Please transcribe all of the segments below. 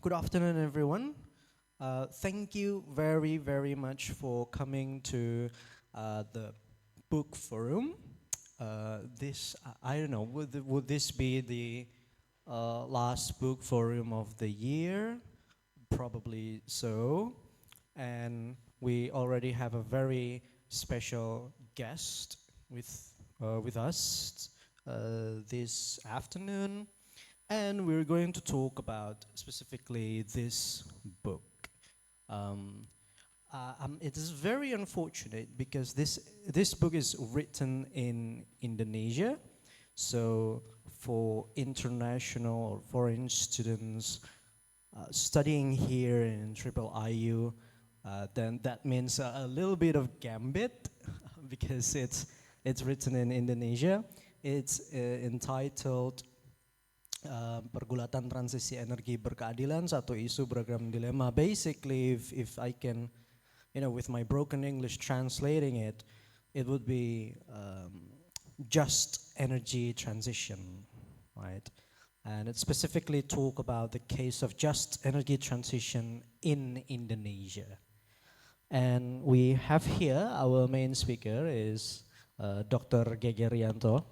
Good afternoon, everyone. Thank you very, very much for coming to the book forum. I don't know, would this be the last book forum of the year? Probably so. And we already have a very special guest with us this afternoon. And we're going to talk about specifically this book. Um, it is very unfortunate because this book is written in Indonesia. So for international or foreign students studying here in Triple IU, then that means a little bit of gambit because it's written in Indonesia. It's entitled Pergulatan Transisi Energi Berkeadilan, Satu isu Beragam Dilema. Basically, if I can, with my broken English translating it, it would be just energy transition, right? And it specifically talk about the case of just energy transition in Indonesia. And we have here, our main speaker is Dr. Geger Riyanto.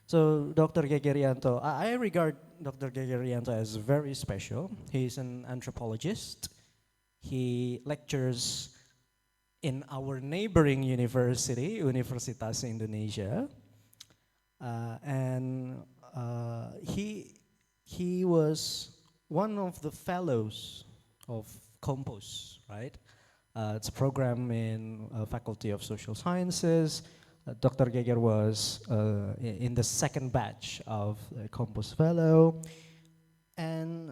So Dr. Geger Riyanto, I regard Dr. Geger Riyanto as very special. He's an anthropologist. He lectures in our neighboring university, Universitas Indonesia. And he was one of the fellows of Compos, right? It's a program in Faculty of Social Sciences. Dr. Geger was in the second batch of Compos Fellow. And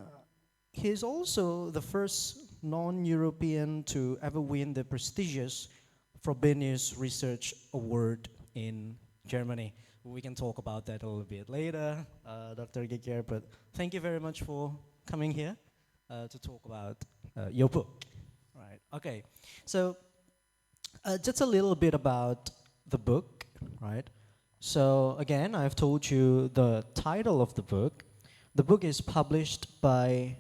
he's also the first non-European to ever win the prestigious Frobenius Research Award in Germany. We can talk about that a little bit later, Dr. Geger, but thank you very much for coming here to talk about your book. Right. Okay, so just a little bit about the book, right? So again, I've told you the title of the book. The book is published by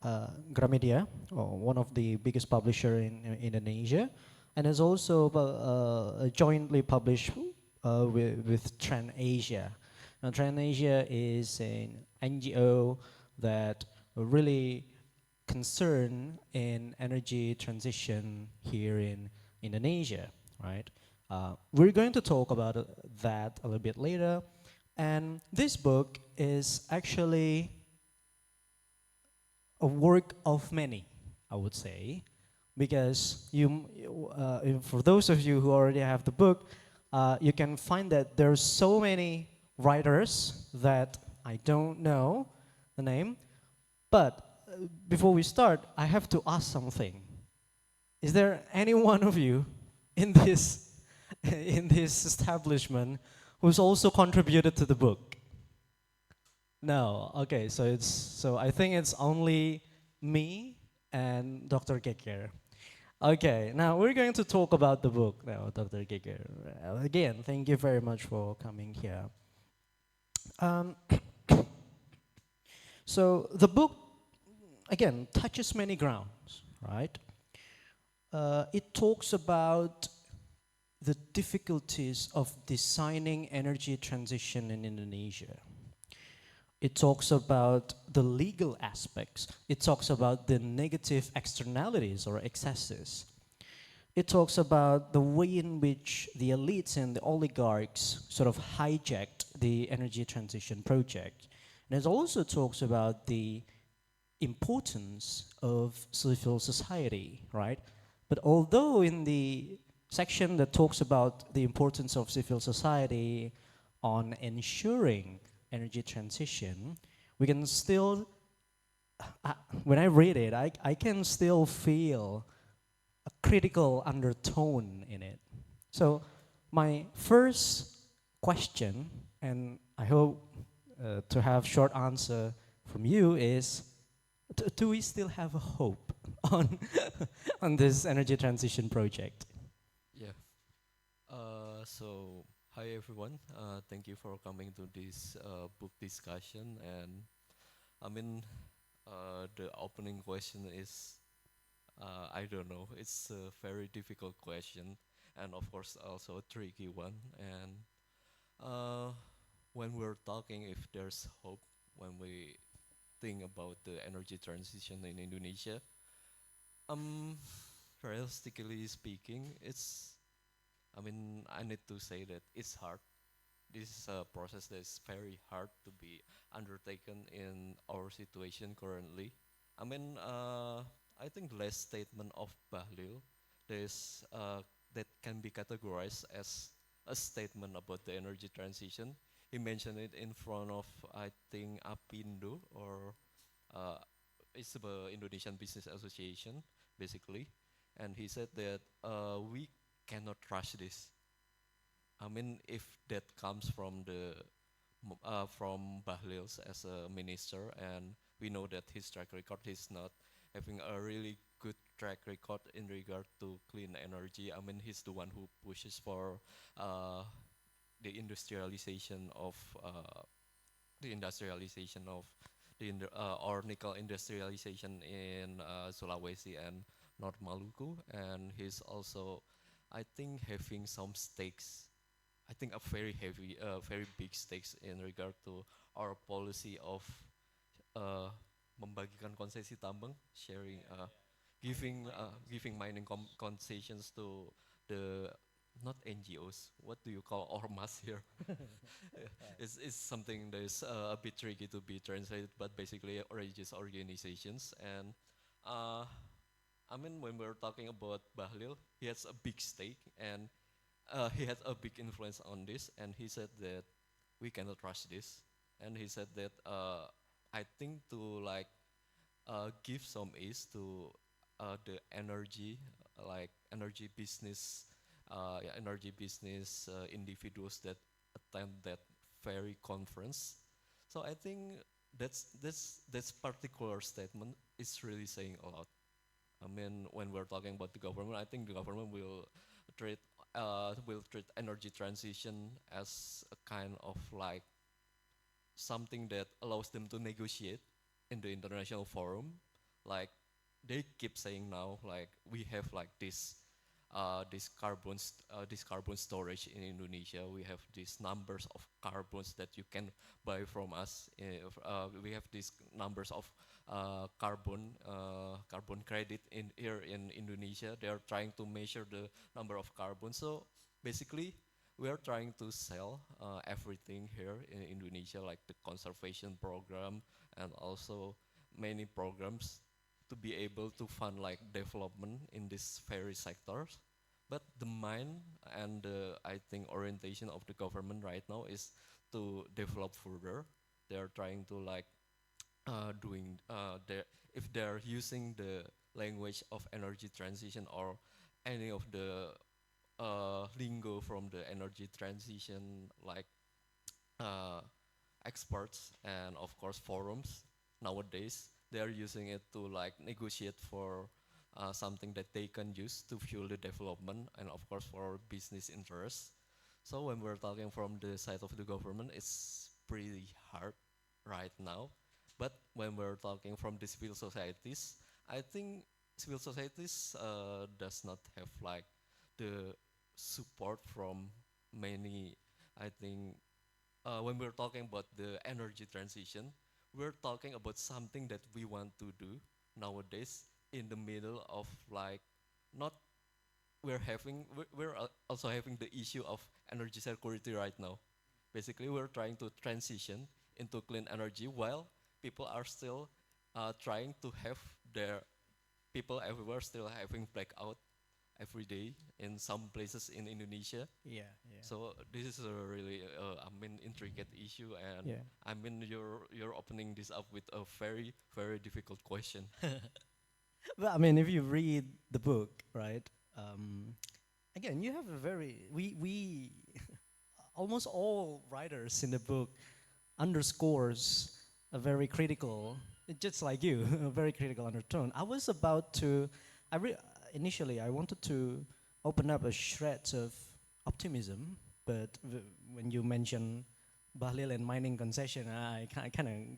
Gramedia, one of the biggest publisher in Indonesia, and is also jointly published with TransAsia. Now, TransAsia is an NGO that really concerned in energy transition here in Indonesia, right? We're going to talk about that a little bit later. And this book is actually a work of many, I would say, because for those of you who already have the book, you can find that there's so many writers that I don't know the name. But before we start, I have to ask something. Is there any one of you in this in this establishment who's also contributed to the book? No. Okay, so I think it's only me and Dr. Geger. Okay, now we're going to talk about the book now, Dr. Geger. Again, thank you very much for coming here. So the book, again, touches many grounds, right? It talks about the difficulties of designing energy transition in Indonesia. It talks about the legal aspects. It talks about the negative externalities or excesses. It talks about the way in which the elites and the oligarchs sort of hijacked the energy transition project. And it also talks about the importance of civil society, right? But although in the section that talks about the importance of civil society on ensuring energy transition, we can still, when I read it, I can still feel a critical undertone in it. So my first question, and I hope to have short answer from you, is do we still have a hope on on this energy transition project? Yeah. So hi everyone. Thank you for coming to this book discussion. And I mean, The opening question is, I don't know. It's a very difficult question, and of course also a tricky one. And uh, when we're talking, if there's hope, when we think about the energy transition in Indonesia, um, realistically speaking, it's. I mean, I need to say that it's hard. This is a process that is very hard to be undertaken in our situation currently. I mean, I think the last statement of Bahlil, there's that can be categorized as a statement about the energy transition. He mentioned it in front of, I think, Apindo, or uh, it's the Indonesian Business Association, basically. And he said that we cannot rush this. I mean, if that comes from from Bahlils as a minister, and we know that his track record is not having a really good track record in regard to clean energy. I mean, he's the one who pushes for uh, the industrialization of the industrialization of or nickel industrialization in Sulawesi and North Maluku, and he's also, I think, having some stakes. I think a very heavy, very big stakes in regard to our policy of uh, membagikan konsesi tambang, sharing, giving mining concessions to the not NGOs. What do you call ormas here? It's something that is a bit tricky to be translated, but basically religious organizations. And uh, I mean, when we're talking about Bahlil, he has a big stake, and he had a big influence on this, and he said that we cannot rush this. And he said that I think to like give some ease to the energy, like energy business, yeah, energy business individuals that attend that very conference. So I think that's particular statement is really saying a lot. I mean, when we're talking about the government, I think the government treat will treat energy transition as a kind of like something that allows them to negotiate in the international forum. Like they keep saying now, like we have like this carbon storage in Indonesia. We have these numbers of carbons that you can buy from us. We have these numbers of carbon credit in here in Indonesia. They are trying to measure the number of carbon. So basically, we are trying to sell everything here in Indonesia, like the conservation program and also many programs to be able to fund like development in these very sectors. But the mind and the, I think, orientation of the government right now is to develop further. They are trying to like doing their, if they're using the language of energy transition or any of the lingo from the energy transition, like uh, experts and of course forums nowadays, they are using it to like negotiate for something that they can use to fuel the development and of course for business interests. So when we're talking from the side of the government, it's pretty hard right now. But when we're talking from the civil societies, I think civil societies does not have like the support from many, I think, when we're talking about the energy transition, we're talking about something that we want to do nowadays in the middle of like not we're also having the issue of energy security right now. Basically, we're trying to transition into clean energy while people are still trying to have their people everywhere still having blackout every day in some places in Indonesia. Yeah, yeah, So this is a really, I mean, intricate issue, and yeah. I mean, you're opening this up with a very very difficult question. But I mean, if you read the book, right? Um, Again, you have a very we almost all writers in the book underscores a very critical, just like you, a very critical undertone. I was about to, initially I wanted to open up a shred of optimism, but when you mentioned Bahlil and mining concession, I kind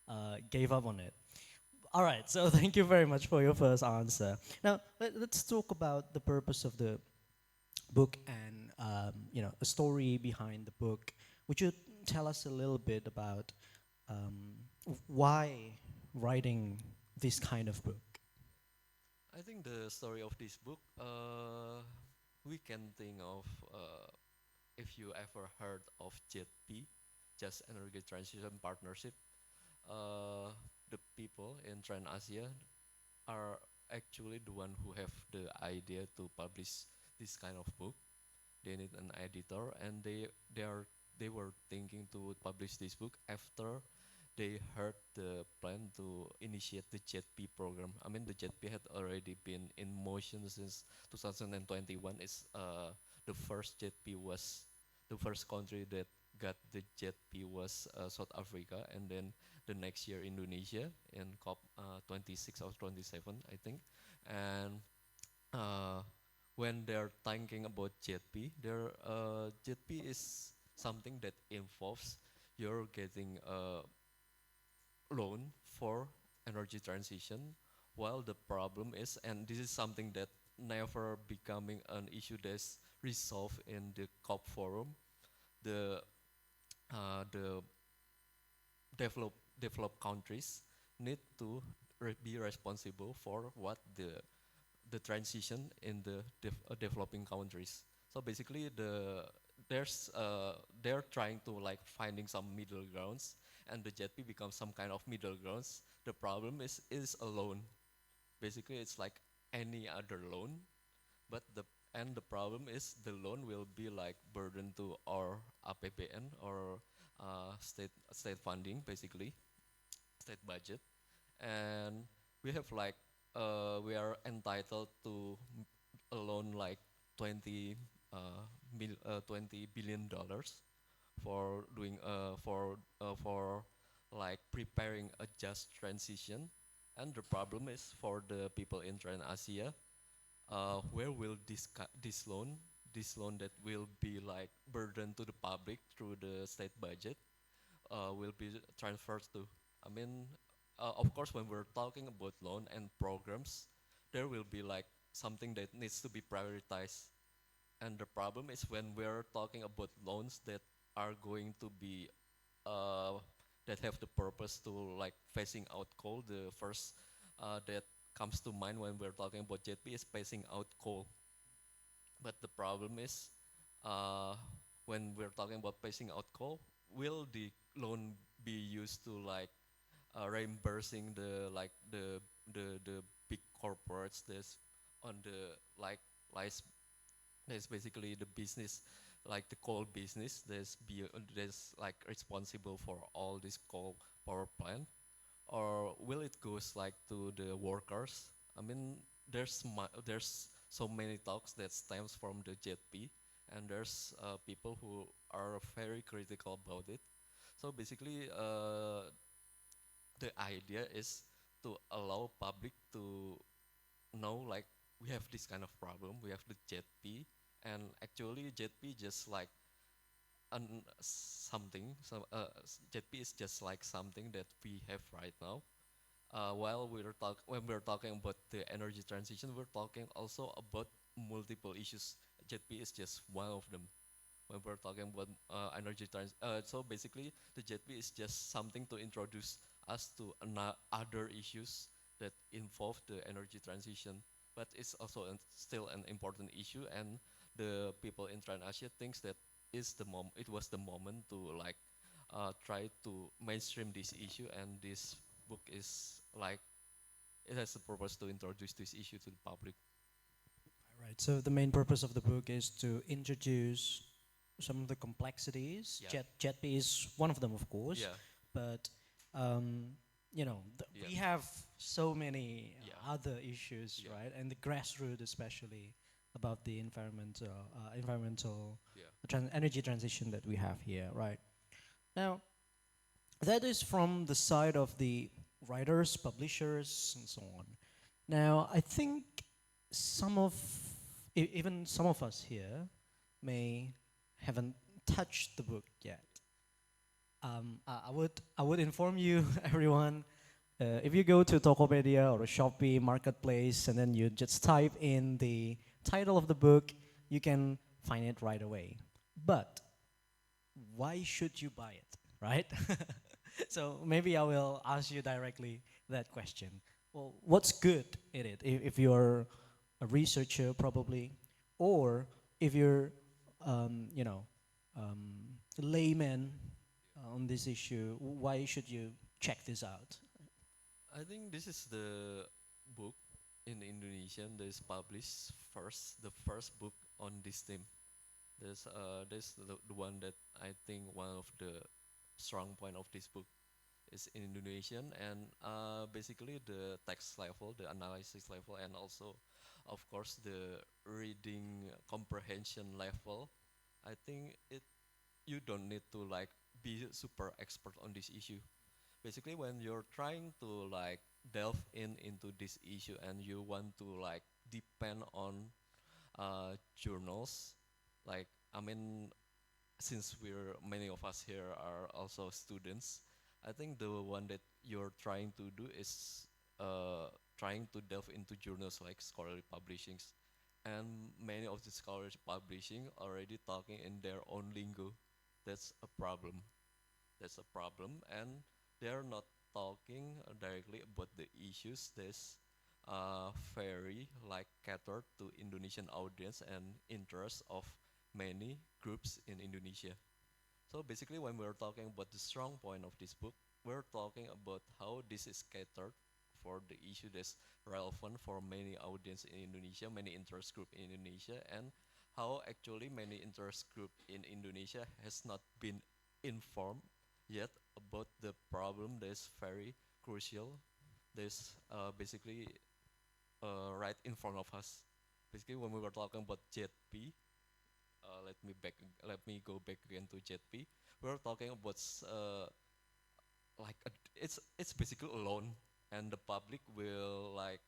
of gave up on it. All right, so thank you very much for your first answer. Now, let's talk about the purpose of the book and a story behind the book. Would you tell us a little bit about why writing this kind of book? I think the story of this book, we can think of if you ever heard of JETP, Just Energy Transition Partnership. uh, the people in Trans Asia are actually the one who have the idea to publish this kind of book. They need an editor, and they were thinking to publish this book after they heard the plan to initiate the JETP program. I mean, the JETP had already been in motion since 2021. It's the first JETP was the first country that got the JETP was South Africa, and then the next year Indonesia in COP 26 or 27, I think. And uh, when they're thinking about JETP, JETP is something that involves you're getting a loan for energy transition, while the problem is, and this is something that never becoming an issue that's resolved in the COP forum, the the developed countries need to be responsible for what the transition in the developing countries. So basically, they're trying to like finding some middle grounds, and the JETP becomes some kind of middle grounds. The problem is a loan. Basically, it's like any other loan, but the problem is the loan will be like burden to our APBN or state funding, basically state budget. And we have like we are entitled to a loan like 20 $20 billion for doing for like preparing a just transition. And the problem is for the people in Trans Asia, where will this loan, this loan that will be like burden to the public through the state budget, will be transferred to? I mean, of course, when we're talking about loan and programs, there will be like something that needs to be prioritized. And the problem is when we're talking about loans that are going to be uh, that have the purpose to like phasing out coal. The first that comes to mind when we're talking about JETP is phasing out coal. But the problem is, uh, when we're talking about phasing out coal, will the loan be used to like reimbursing the like the big corporates that's on the like there's basically the business, like the coal business. There's like responsible for all this coal power plant, or will it goes like to the workers? I mean, there's so many talks that stems from the JETP, and there's people who are very critical about it. So basically, the idea is to allow public to know like we have this kind of problem. We have the JETP, and actually JETP just like something. So JETP is just like something that we have right now. While when we're talking about the energy transition, we're talking also about multiple issues. JETP is just one of them. When we're talking about so basically the JETP is just something to introduce us to other issues that involve the energy transition. But it's also still an important issue, and the people in Trans Asia thinks that it was the moment to like try to mainstream this issue, and this book is like it has the purpose to introduce this issue to the public. Right. So the main purpose of the book is to introduce some of the complexities. Yeah. JETP is one of them, of course. Yeah. But Yeah. we have so many Yeah. other issues, Yeah. right? And the grassroots, especially about the environmental Yeah. energy transition that we have here, right? Now, that is from the side of the writers, publishers, and so on. Now, I think even some of us here may haven't touched the book yet. I would inform you, everyone, if you go to Tokopedia or Shopee Marketplace and then you just type in the title of the book, you can find it right away. But why should you buy it, right? So maybe I will ask you directly that question. Well, what's good in it? If you're a researcher, probably, or if you're, you know, layman on this issue, why should you check this out? I think this is the book in Indonesian that is published first, the first book on this theme. There's the one that I think one of the strong point of this book is in Indonesian, and basically the text level, the analysis level, and also, of course, the reading comprehension level. I think it you don't need to like be super expert on this issue. Basically, when you're trying to like delve into this issue and you want to like depend on journals, like I mean, since we're many of us here are also students, I think the one that you're trying to do is trying to delve into journals like scholarly publishings, and many of the scholarly publishing already talking in their own lingo. That's a problem. That's a problem, and they're not talking directly about the issues that's very like catered to Indonesian audience and interests of many groups in Indonesia. So basically, when we're talking about the strong point of this book, we're talking about how this is catered for the issue that's relevant for many audience in Indonesia, many interest group in Indonesia, and how actually many interest group in Indonesia has not been informed yet about the problem that is very crucial. There's basically right in front of us. Basically, when we were talking about JP, let me go back again to JP. We're talking about like it's basically a loan, and the public will like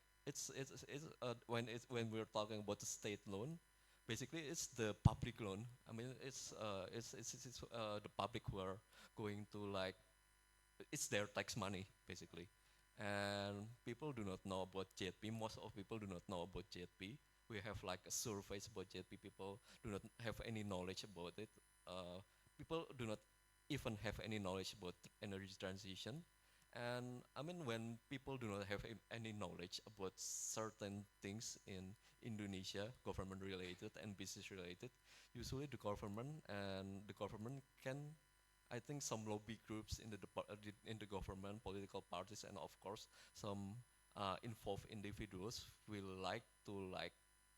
when we're talking about the state loan, basically it's the public loan. I mean it's the public who are going to like it's their tax money basically, and people do not know about JP. Most of people do not know about JP. We have like a surveys about JP. People do not have any knowledge about it. People do not even have any knowledge about energy transition. And I mean, when people do not have any knowledge about certain things in Indonesia, government related and business related, usually the government can, I think, some lobby groups in in the government, political parties, and of course some involved individuals will like to like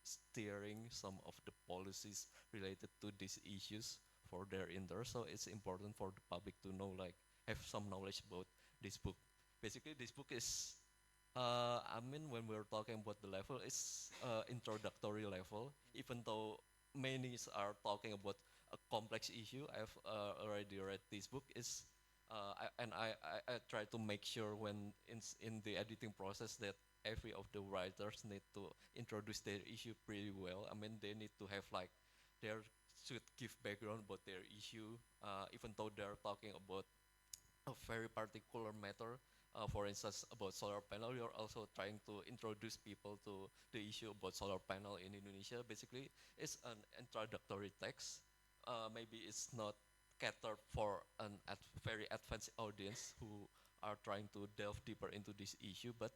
steering some of the policies related to these issues for their interest. So it's important for the public to know, like, have some knowledge about this book. Basically, this book is, I mean, when we're talking about the level, it's introductory level. Even though many are talking about a complex issue, I've already read this book. I try to make sure when in the editing process that every of the writers need to introduce their issue pretty well. I mean, they need to have like their should give background about their issue, even though they're talking about a very particular matter. For instance, about solar panel, you're also trying to introduce people to the issue about solar panel in Indonesia. Basically, it's an introductory text. Maybe it's not catered for an very advanced audience who are trying to delve deeper into this issue, but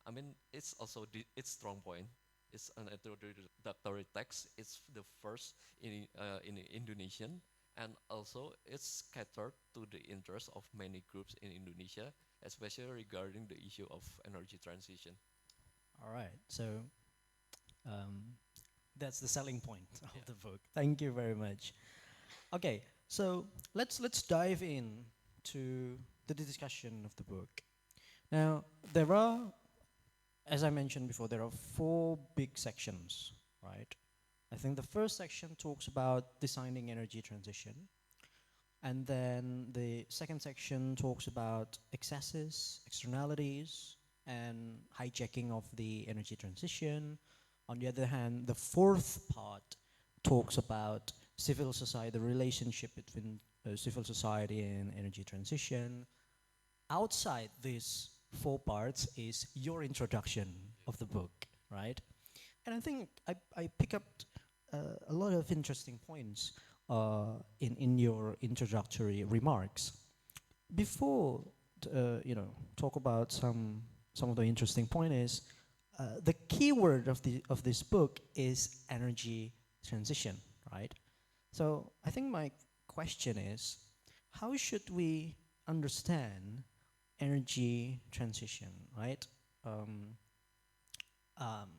I mean, it's also its strong point. It's an introductory text. It's the first in Indonesian, and also it's catered to the interests of many groups in Indonesia, especially regarding the issue of energy transition. All right, so um, that's the selling point of Yeah. the book. Thank you very much. Okay, so let's dive in to the discussion of the book. Now, there are, as I mentioned before, there are four big sections, right? I think the first section talks about designing energy transition. And then the second section talks about excesses, externalities, and hijacking of the energy transition. On the other hand, the fourth part talks about civil society, the relationship between civil society and energy transition. Outside this four parts is your introduction of the book, right? And I think I pick up a lot of interesting points in your introductory remarks. Before, talk about some of the interesting point is the key word of this book is energy transition, right? So I think my question is, how should we understand energy transition, right? Um, um,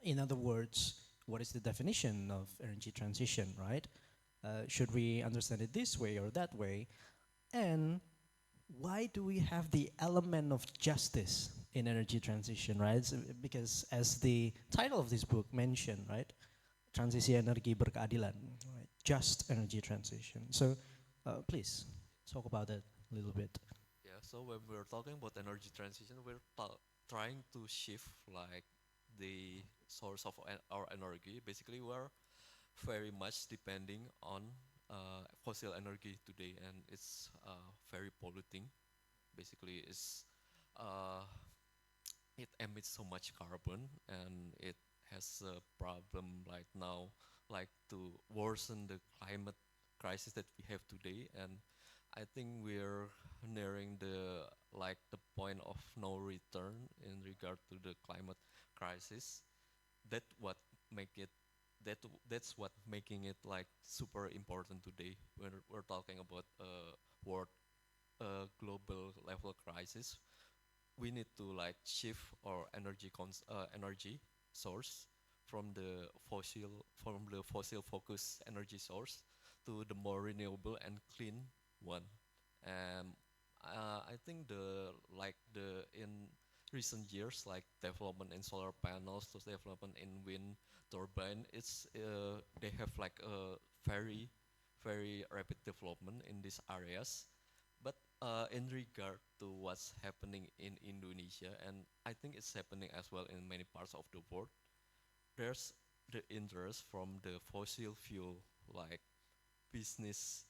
in other words, what is the definition of energy transition, right? Should we understand it this way or that way? And why do we have the element of justice in energy transition, right? So, because as the title of this book mentioned, right, Transisi Energi Berkeadilan, right? Just energy transition. So, please talk about that a little bit. Yeah, so when we're talking about energy transition, we're trying to shift like the source of our energy. Basically, we're very much depending on fossil energy today, and it's very polluting. Basically, uh, it emits so much carbon, and it has a problem right now, like to worsen the climate crisis that we have today. And I think we're nearing the point of no return in regard to the climate crisis. That what make it that's what making it like super important today when we're talking about world global level crisis. We need to like shift our energy source from the fossil focused energy source to the more renewable and clean one. And I think the in recent years, like development in solar panels to development in wind turbine, they have like a very rapid development in these areas. But in regard to what's happening in Indonesia, and I think it's happening as well in many parts of the world, there's the interest from the fossil fuel like business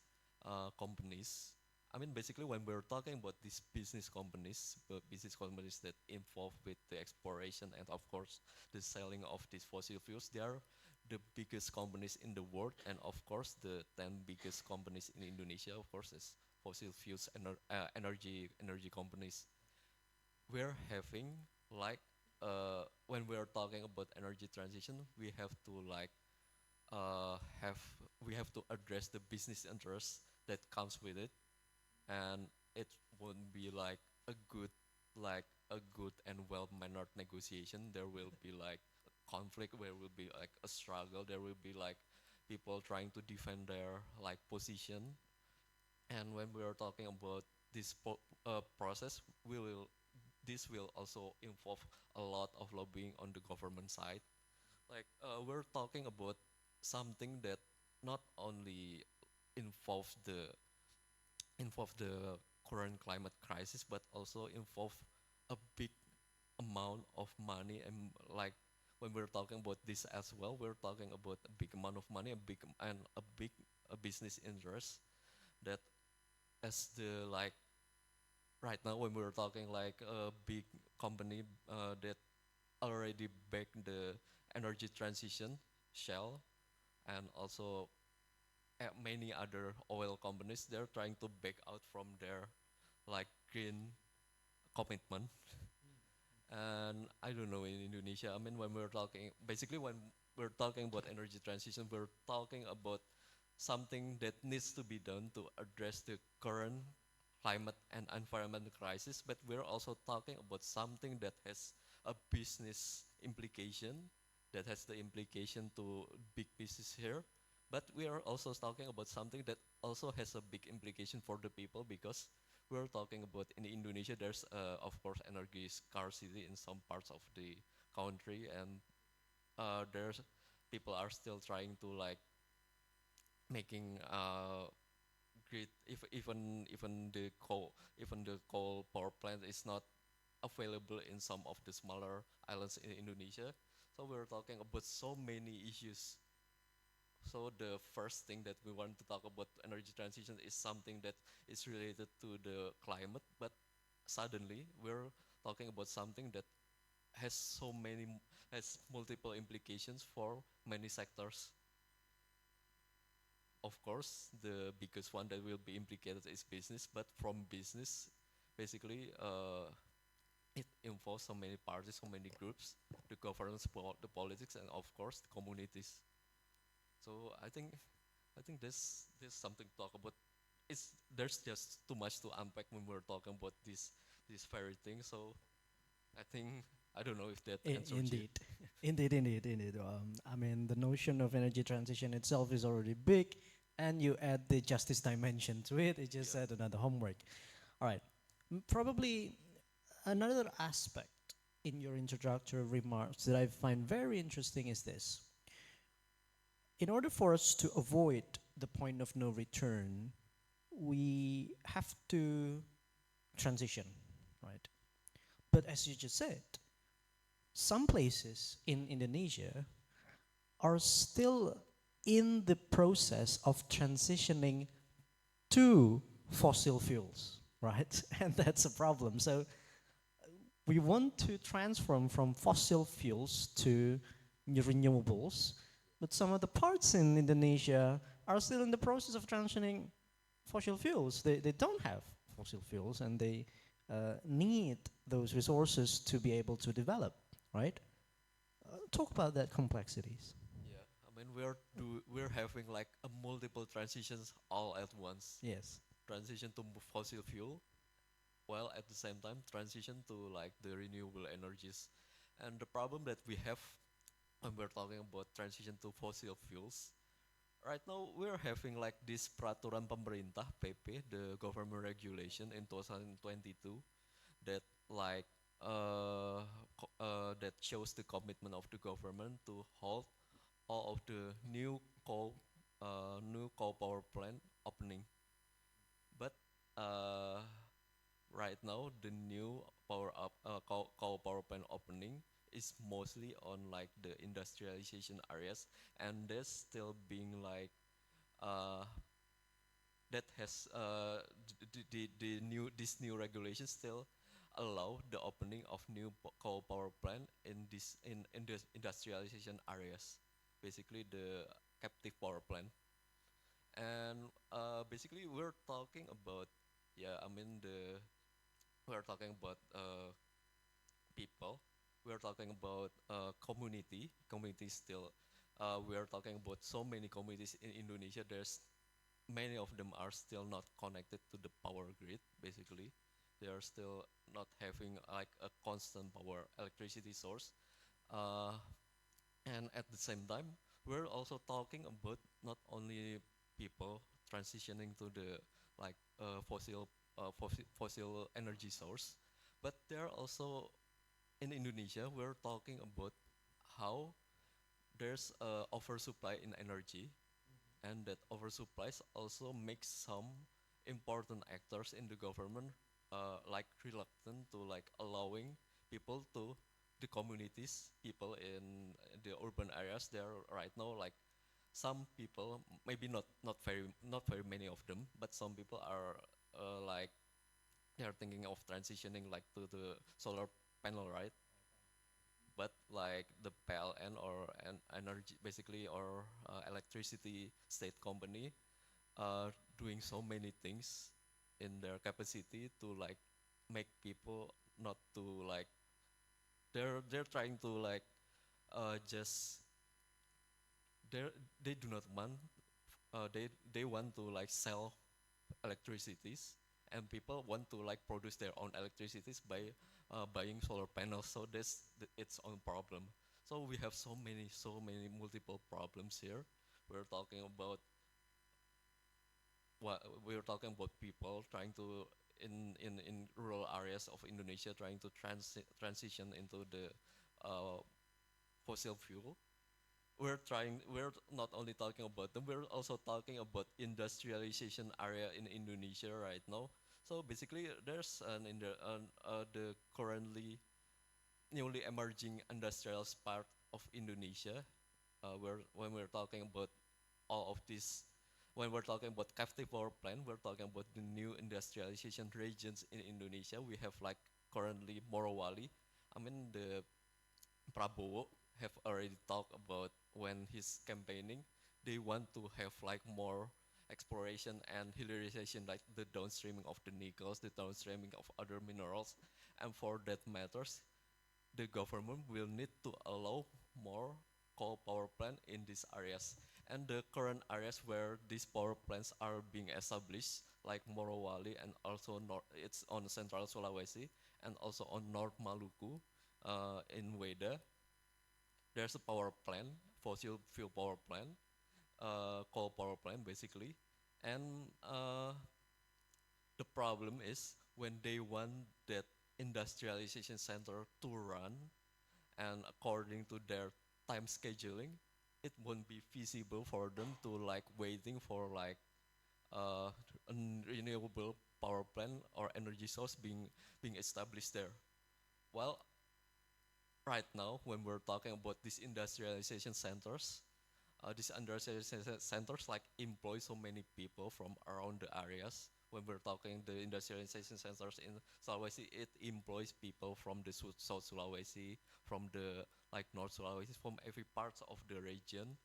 companies. I mean, basically, when we're talking about these business companies that involved with the exploration and, of course, the selling of these fossil fuels, they are the biggest companies in the world, and of course, the 10 biggest companies in Indonesia, of course, is fossil fuels energy companies. We're having like when we're talking about energy transition, uh, have we have to address the business interests that comes with it, and it won't be like a good a good and well mannered negotiation. There will be like conflict, there will be like a struggle, there will be like people trying to defend their like position. And when we are talking about process, we will this will also involve a lot of lobbying on the government side. Like we're talking about something that not only involves the current climate crisis, but also involve a big amount of money. And like when we're talking about this as well, we're talking about a big amount of money, a big a business interest that as the like right now when we're talking like a big company that already back the energy transition, Shell, and also many other oil companies, they're trying to back out from their like green commitment. And I don't know in Indonesia. I mean, when we're talking about energy transition, we're talking about something that needs to be done to address the current climate and environmental crisis. But we're also talking about something that has a business implication, that has the implication to big business here. But we are also talking about something that also has a big implication for the people, because we're talking about in Indonesia, there's of course energy scarcity in some parts of the country, and there's people are still trying to like making grid if even the coal power plant is not available in some of the smaller islands in Indonesia. So we're talking about so many issues. So the first thing that we want to talk about energy transition is something that is related to the climate, but suddenly we're talking about something that has has multiple implications for many sectors. Of course, the biggest one that will be implicated is business, but from business, basically, it involves so many parties, so many groups, the governance, the politics, and of course, the communities. So I think there's something to talk about. There's just too much to unpack when we're talking about this very thing. So I think I don't know if that answers you. Indeed, indeed. I mean, the notion of energy transition itself is already big, and you add the justice dimension to it. It just Yeah. add another homework. All right, probably another aspect in your introductory remarks that I find very interesting is this: in order for us to avoid the point of no return, we have to transition, right? But as you just said, some places in Indonesia are still in the process of transitioning to fossil fuels, right? And that's a problem. So we want to transform from fossil fuels to renewables, but some of the parts in Indonesia are still in the process of transitioning fossil fuels. They don't have fossil fuels, and they need those resources to be able to develop, right? Talk about that complexities. Yeah, I mean we're having like a multiple transitions all at once. Yes. Transition to fossil fuel, while at the same time transition to like the renewable energies. And the problem that we have when we're talking about transition to fossil fuels, right now we're having like this peraturan pemerintah PP, the government regulation in 2022 that like that shows the commitment of the government to halt all of the new coal power plant opening. But uh, right now, the new coal power plant opening is mostly on like the industrialization areas, and there's still being like uh, that has the new this new regulation still allow the opening of new coal power plant in this industrialization areas, basically the captive power plant. And basically we're talking about, yeah, I mean we're talking about people, we're talking about community still. We are talking about so many communities in Indonesia. There's many of them are still not connected to the power grid. Basically, they are still not having like a constant power electricity source. Uh, and at the same time, we're also talking about not only people transitioning to the like fossil energy source, but there are also in Indonesia we're talking about how there's a oversupply in energy, and that oversupplies also makes some important actors in the government like reluctant to like allowing people to the communities, people in the urban areas. There are right now like some people, maybe not very many of them, but some people are like they are thinking of transitioning like to the solar panel, right? But like the PLN or an energy basically or electricity state company are doing so many things in their capacity to like make people not to like they're trying to like just they they do not want they want to like sell electricities, and people want to like produce their own electricities by buying solar panels. So that's its own problem. So we have so many multiple problems here. We're talking about what we're talking about people trying to in rural areas of Indonesia trying to transition into the uh, fossil fuel. We're not only talking about them, we're also talking about industrialization area in Indonesia right now. So basically there's the currently newly emerging industrial part of Indonesia, when we're talking about all of this, when we're talking about captive power plant, we're talking about the new industrialization regions in Indonesia. We have like currently Morowali. I mean, the Prabowo have already talked about when he's campaigning, they want to have like more exploration and helirization, like the downstreaming of the nickels, the downstreaming of other minerals, and for that matters, the government will need to allow more coal power plant in these areas. And the current areas where these power plants are being established, like Morowali and also it's on Central Sulawesi and also on North Maluku in Weda, there's a power plant, fossil fuel power plant, coal power plant basically. And the problem is when they want that industrialization center to run, and according to their time scheduling, it won't be feasible for them to like waiting for like uh, a renewable power plant or energy source being established there. Well, right now when we're talking about these industrialization centers, these industrialization centers like employ so many people from around the areas. When we're talking the industrialization centers in Sulawesi, it employs people from the South Sulawesi, from the like North Sulawesi, from every part of the region.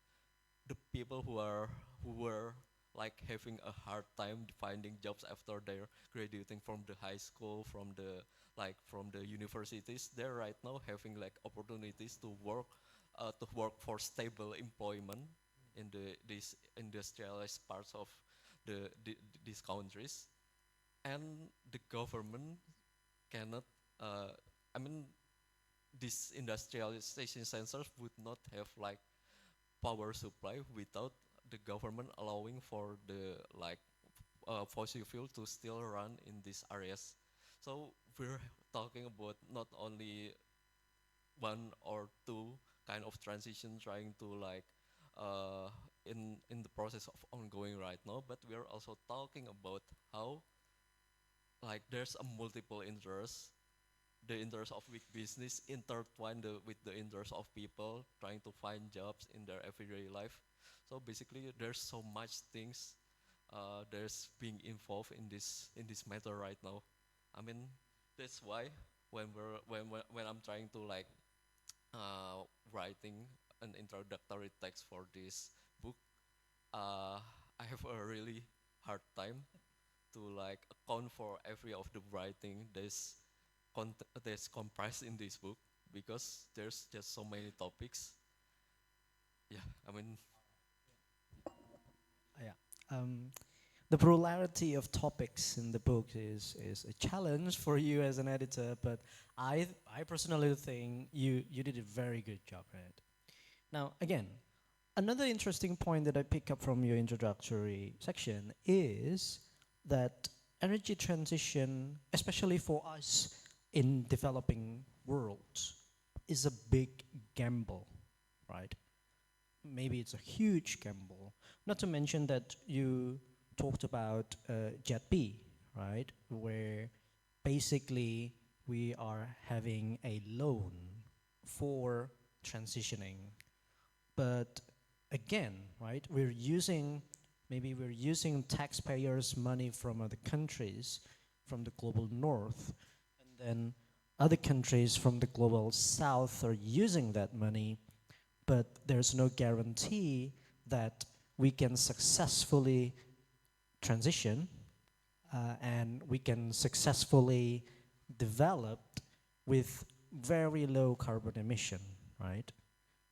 The people who were like having a hard time finding jobs after they're graduating from the high school, from the from the universities, they're right now having like opportunities to work for stable employment in these industrialized parts of these countries. And the government cannot uh, I mean these industrialization centers would not have like power supply without the government allowing for the fossil fuel to still run in these areas. So we're talking about not only one or two kind of transition trying to uh, in the process of ongoing right now, but we are also talking about how like there's a multiple interest, the interest of big business intertwined with the interest of people trying to find jobs in their everyday life. So basically, there's so much things there's being involved in this matter right now. I mean, that's why when I'm trying to writing an introductory text for this book, uh, I have a really hard time to like account for every of the writing that's comprised in this book because there's just so many topics. Yeah, I mean, Yeah. Um, the plurality of topics in the book is a challenge for you as an editor, but I personally think you did a very good job at it. Now, again, another interesting point that I pick up from your introductory section is that energy transition, especially for us in developing worlds, is a big gamble, right? Maybe it's a huge gamble. Not to mention that you talked about Jet B, right? Where basically we are having a loan for transitioning. But again, right, maybe we're using taxpayers' money from other countries, from the global north, and then other countries from the global south are using that money, but there's no guarantee that we can successfully transition and we can successfully develop with very low carbon emission, right?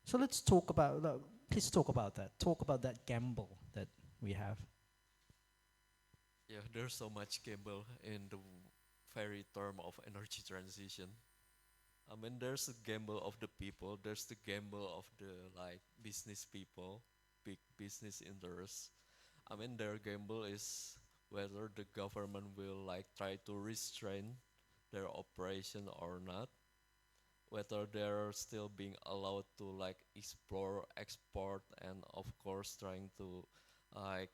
So let's talk about, please talk about that. Talk about that gamble that we have. yeah, there's so much gamble in the very term of energy transition. I mean, there's a gamble of the people, there's the gamble of the like business people, big business interests. I mean, their gamble is whether the government will like try to restrain their operation or not, whether they're still being allowed to like explore, export, and of course trying to like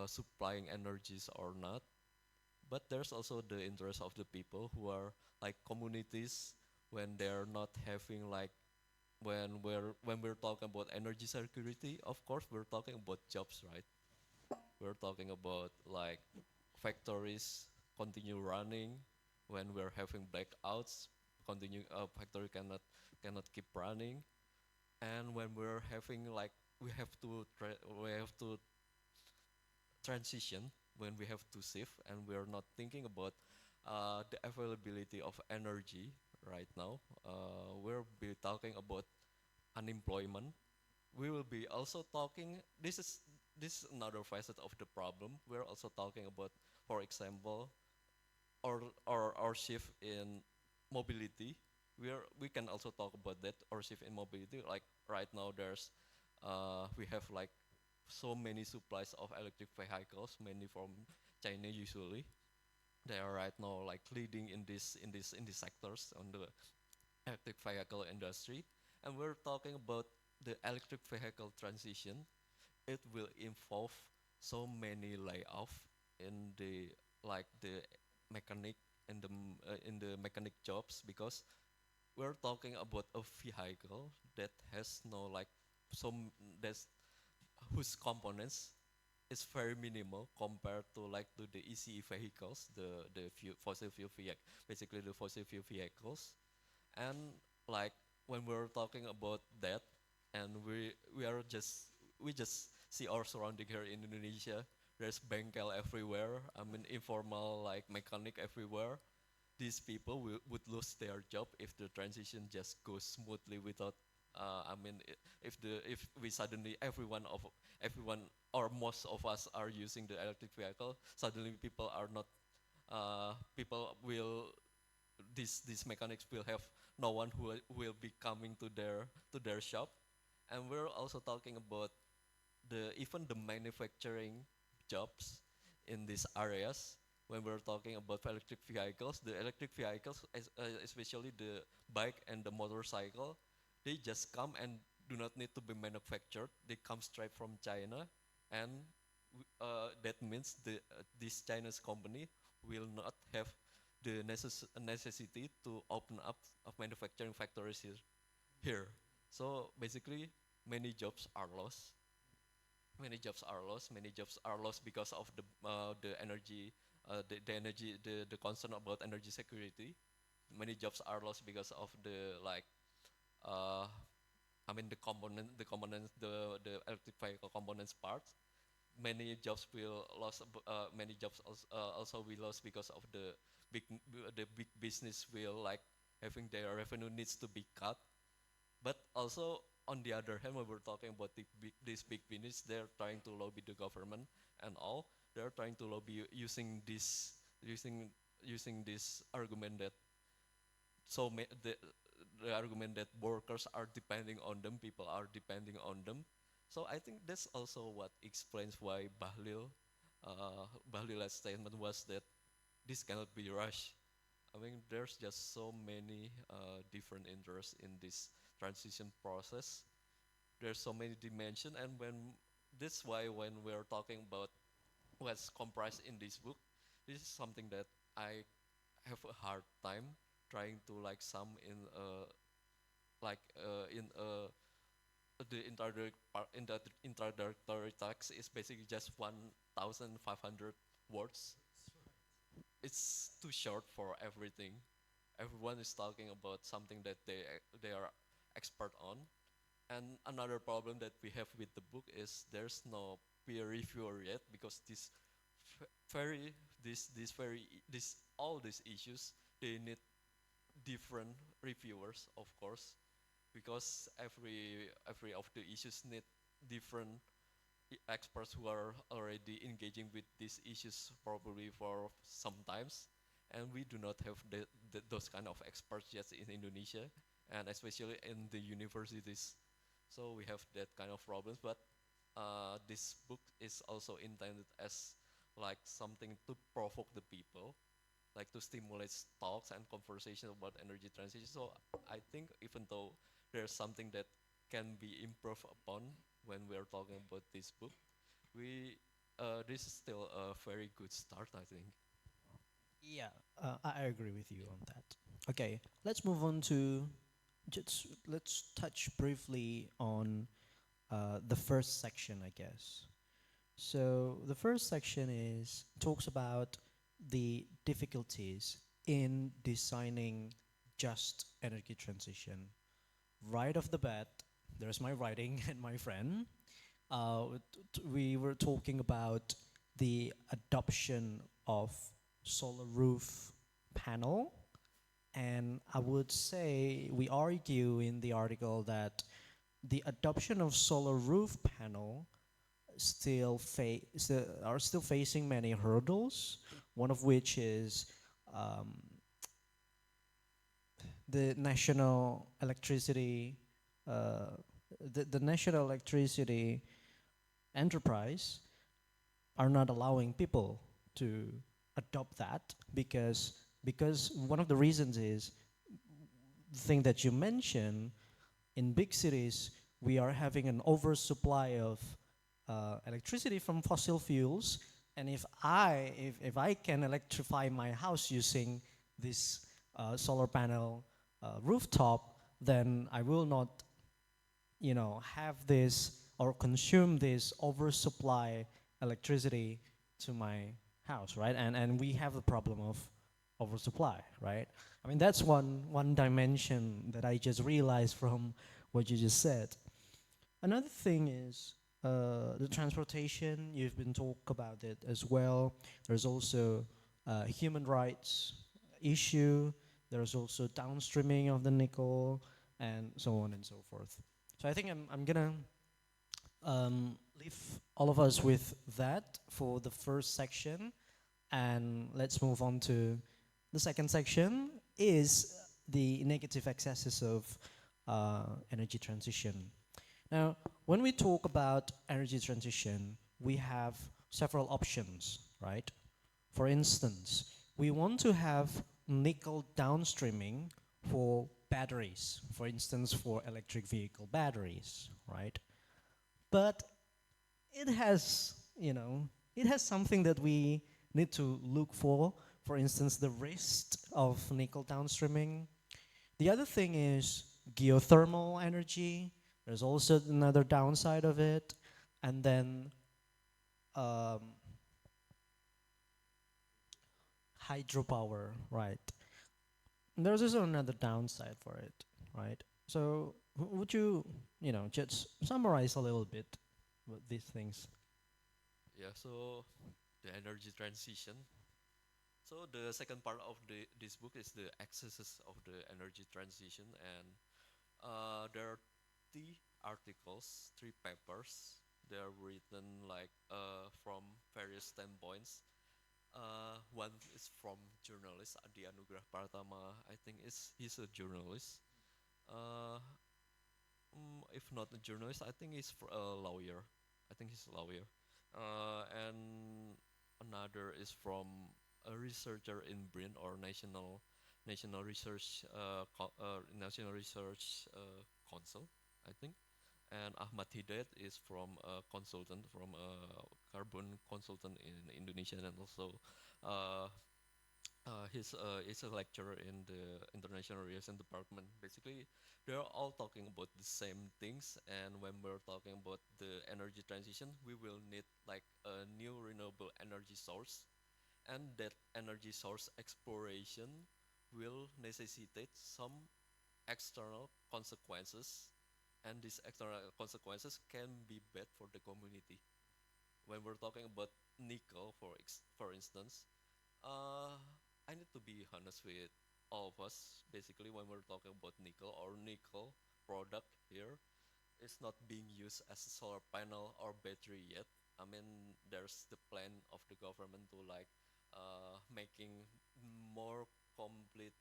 supplying energies or not. But there's also the interest of the people who are like communities when they're not having like when we're talking about energy security, of course we're talking about jobs, right? We're talking about like factories continue running, when we're having blackouts, continuing factory cannot keep running, and when we're having like we have to transition when we have to shift and we're not thinking about the availability of energy right now. We'll be talking about unemployment. We will be also talking, this is another facet of the problem. We're also talking about, for example, our shift in mobility. We can also talk about that, our shift in mobility. Like right now we have like so many supplies of electric vehicles, mainly from China usually. They are right now like leading in these sectors on the electric vehicle industry. And we're talking about the electric vehicle transition. It will involve so many layoff in the mechanic in the mechanic jobs, because we're talking about a vehicle that has no like some that's whose components is very minimal compared to like to the ECE vehicles, fossil fuel vehicle, basically the fossil fuel vehicles. And like when we're talking about that, and we just see our surrounding here in Indonesia. There's bengkel everywhere. I mean, informal like mechanic everywhere. These people would lose their job if the transition just goes smoothly without. I mean, if we suddenly everyone or most of us are using the electric vehicle, suddenly people will these mechanics will have no one who will be coming to their shop. And we're also talking about even the manufacturing jobs in these areas. When we're talking about the electric vehicles, especially the bike and the motorcycle, they just come and do not need to be manufactured. They come straight from China, and that means this Chinese company will not have the necessity to open up of manufacturing factories here. So basically, many jobs are lost. Many jobs are lost. Many jobs are lost because of the energy, the concern about energy security. Many jobs are lost because of the like, uh, I mean the components, the electric vehicle components parts. Many jobs will lost. Many jobs also will lost because of big the big business will like having their revenue needs to be cut. But also on the other hand, when we're talking about these big business, they're trying to lobby the government and all. They're trying to lobby using using this argument that so the argument that workers are depending on them, people are depending on them. So I think that's also what explains why Bahlil's statement was that this cannot be rushed. I mean, there's just so many different interests in this transition process. There's so many dimensions, and that's why when we're talking about what's comprised in this book, this is something that I have a hard time trying to like sum in in the introductory text is basically just 1,500 words. It's too short for everything. Everyone is talking about something that they are expert on. And another problem that we have with the book is there's no peer reviewer yet, because f- very this all these issues, they need different reviewers, of course, because every of the issues need different experts who are already engaging with these issues probably for some times. And we do not have those kind of experts yet in Indonesia, and especially in the universities. So we have that kind of problems. But this book is also intended as like something to provoke the people, like to stimulate talks and conversation about energy transition. So I think even though there's something that can be improved upon when we're talking about this book, we this is still a very good start, I think. Yeah, I agree with you on that. Okay, let's move on to just let's touch briefly on the first section, I guess. So the first section is talks about the difficulties in designing just energy transition. Right off the bat, there's my writing and my friend. We were talking about the adoption of solar roof panel, and I would say we argue in the article that the adoption of solar roof panel are still facing many hurdles. One of which is um, the national electricity, uh, the national electricity enterprise are not allowing people to adopt that because one of the reasons is the thing that you mentioned. In big cities we are having an oversupply of electricity from fossil fuels, and if I can electrify my house using this solar panel rooftop, then I will not, have this or consume this oversupply electricity to my house, right? And we have the problem of oversupply, right? I mean, that's one dimension that I just realized from what you just said. Another thing is the transportation. You've been talk about it as well. There's also human rights issue. There's also downstreaming of the nickel, and so on and so forth. So I think I'm gonna leave all of us with that for the first section, and let's move on to the second section. Is the negative excesses of energy transition. Now, when we talk about energy transition, we have several options, right? For instance, we want to have nickel downstreaming for batteries, for instance, for electric vehicle batteries, right? But it has, it has something that we need to look for instance, the risk of nickel downstreaming. The other thing is geothermal energy. There's also another downside of it. And then um, hydropower, right? And there's also another downside for it, right? So would you, just summarize a little bit what these things? Yeah, so the energy transition. So the second part of this book is the excesses of the energy transition, and there are three articles, three papers. They are written like from various standpoints. One is from journalist Adi Anugrah Pratama. I think he's a journalist. Uh, if not a journalist, I think he's a lawyer. I think he's a lawyer. And another is from a researcher in BRIN, or National Research National Research Council, I think. And Ahmad Hidayat is from a consultant, from a carbon consultant in Indonesia, and also uh, he's a lecturer in the International Relations Department. Basically, they're all talking about the same things. And when we're talking about the energy transition, we will need like a new renewable energy source, and that energy source exploration will necessitate some external consequences, and these external consequences can be bad for the community. When we're talking about nickel, for instance, uh, I need to be honest with all of us. Basically, when we're talking about nickel, or nickel product here is not being used as a solar panel or battery yet. I mean, there's the plan of the government to like making more complete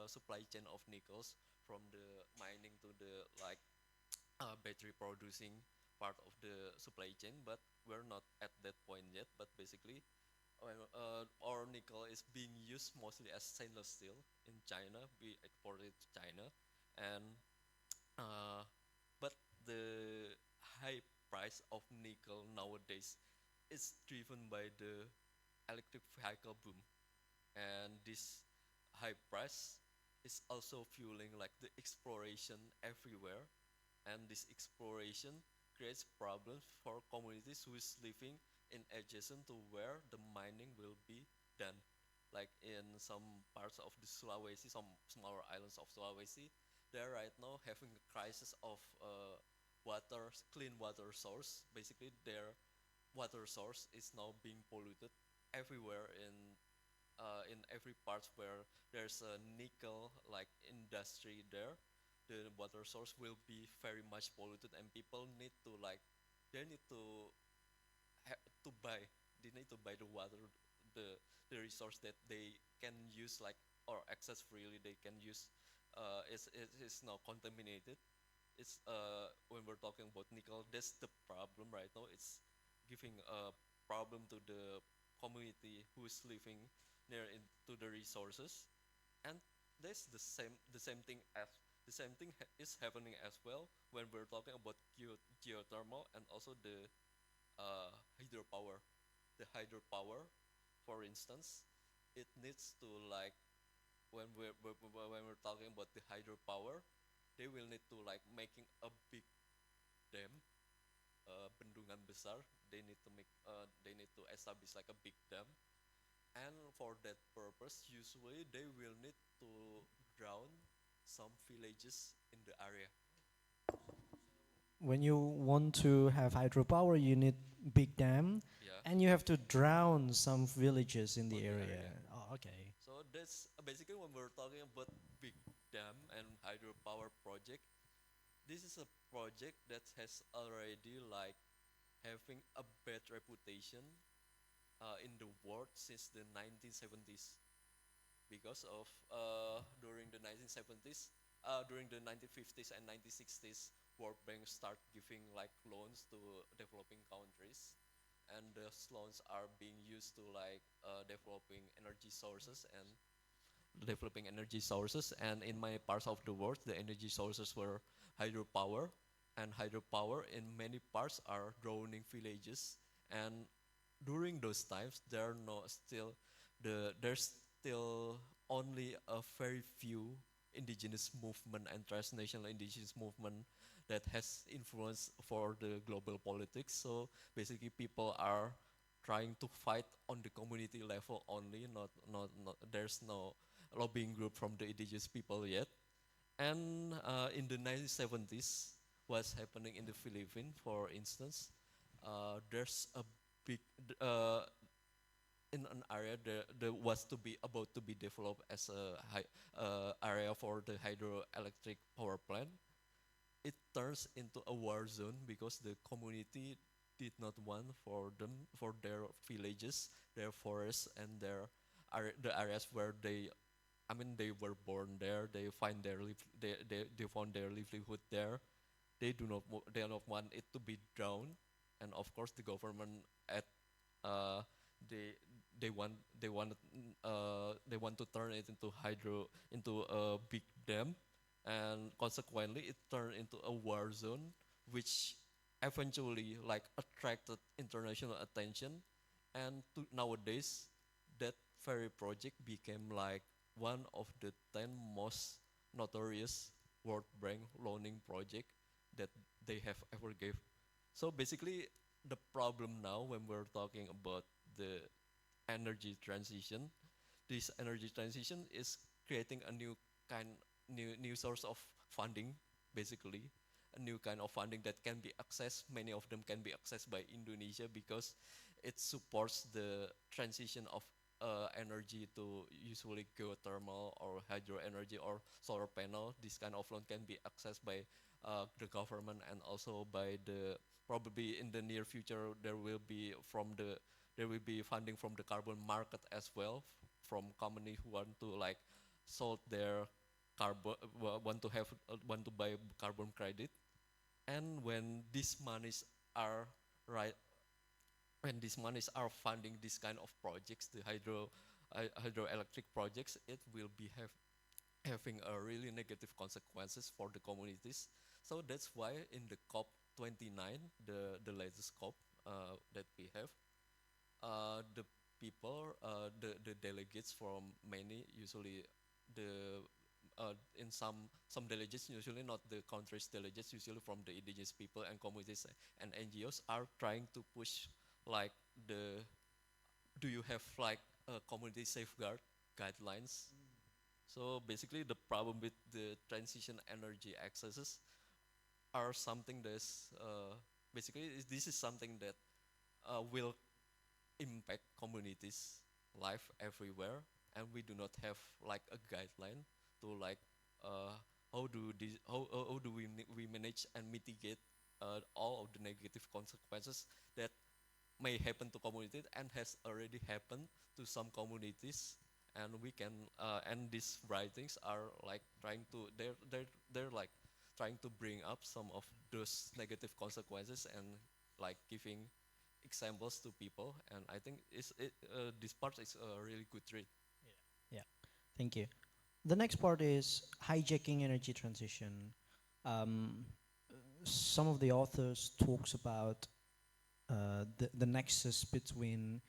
supply chain of nickels, from the mining to the like battery producing part of the supply chain. But we're not at that point yet. But basically, our nickel is being used mostly as stainless steel in China. We export it to China, and uh, but the high price of nickel nowadays is driven by the electric vehicle boom, and this high price is also fueling like the exploration everywhere, and this exploration creates problems for communities who is living in adjacent to where the mining will be done. like in some parts of the Sulawesi, some smaller islands of Sulawesi, they're right now having a crisis of water, clean water source. Basically, their water source is now being polluted everywhere in every part where there's a nickel like industry there. The water source will be very much polluted, and people need to like they need to to buy they need to buy the water, the the resource that they can use like or access freely. They can use is now contaminated. It's when we're talking about nickel, that's the problem right now. It's giving a problem to the community who's living near into the resources, and that's the same thing as is happening as well when we're talking about geothermal and also the hydropower. The hydropower, for instance, it needs to like when we're talking about the hydropower, they will need to like making a big dam, bendungan besar. They need to establish like a big dam, and for that purpose, usually they will need to drown some villages in the area. When you want to have hydropower, you need big dam, Yeah, and you have to drown some villages in on the the area. area. Oh, okay. So that's basically when we're talking about big dam and hydropower project. This is a project that has already like having a bad reputation in the world since the 1970s because of during the 1970s, during the 1950s and 1960s, World Bank start giving like loans to developing countries, and those loans are being used to like developing energy sources. And in many parts of the world, the energy sources were hydropower, and hydropower in many parts are drowning villages. And during those times, there's still only a very few indigenous movement and transnational indigenous movement that has influence for the global politics. So basically, people are trying to fight on the community level only. Not there's no lobbying group from the indigenous people yet. And in the 1970s, what's happening in the Philippines, for instance, there's a big uh, in an area that was to be about to be developed as a area for the hydroelectric power plant. It turns into a war zone because the community did not want for their villages, their forests, and the areas where they were born there. They find they found their livelihood there. They do not want it to be drowned, and of course the government at uh, they they want to turn it into hydro into a big dam, and consequently it turned into a war zone, which eventually like attracted international attention, and nowadays that very project became like one of the 10 most notorious World Bank loaning project that they have ever gave. So basically, the problem now when we're talking about the energy transition, this energy transition is creating a new source of funding, basically a new kind of funding that can be accessed. Many of them can be accessed by Indonesia because it supports the transition of energy to usually geothermal or hydro energy or solar panel. This kind of loan can be accessed by the government, and also by the probably in the near future there will be funding from the carbon market as well, from companies who want to like sold their carbon want to buy carbon credit. And are right when these monies are funding this kind of projects, the hydroelectric projects, it will be having a really negative consequences for the communities. So that's why in the COP 29, the latest COP that we have, the the delegates from many, usually the in some delegates, usually not the country's delegates, usually from the indigenous people and communities and NGOs, are trying to push like the do you have like community safeguard guidelines. So basically, the problem with the transition energy accesses are something that's this is something that will impact communities life everywhere, and we do not have like a guideline to like uh, how do we manage and mitigate all of the negative consequences that may happen to communities and has already happened to some communities. And we can and these writings are like trying to they're like trying to bring up some of those negative consequences and like giving examples to people. And I think this part is a really good read. Yeah, thank you. The next part is hijacking energy transition. Um, some of the authors talks about the nexus between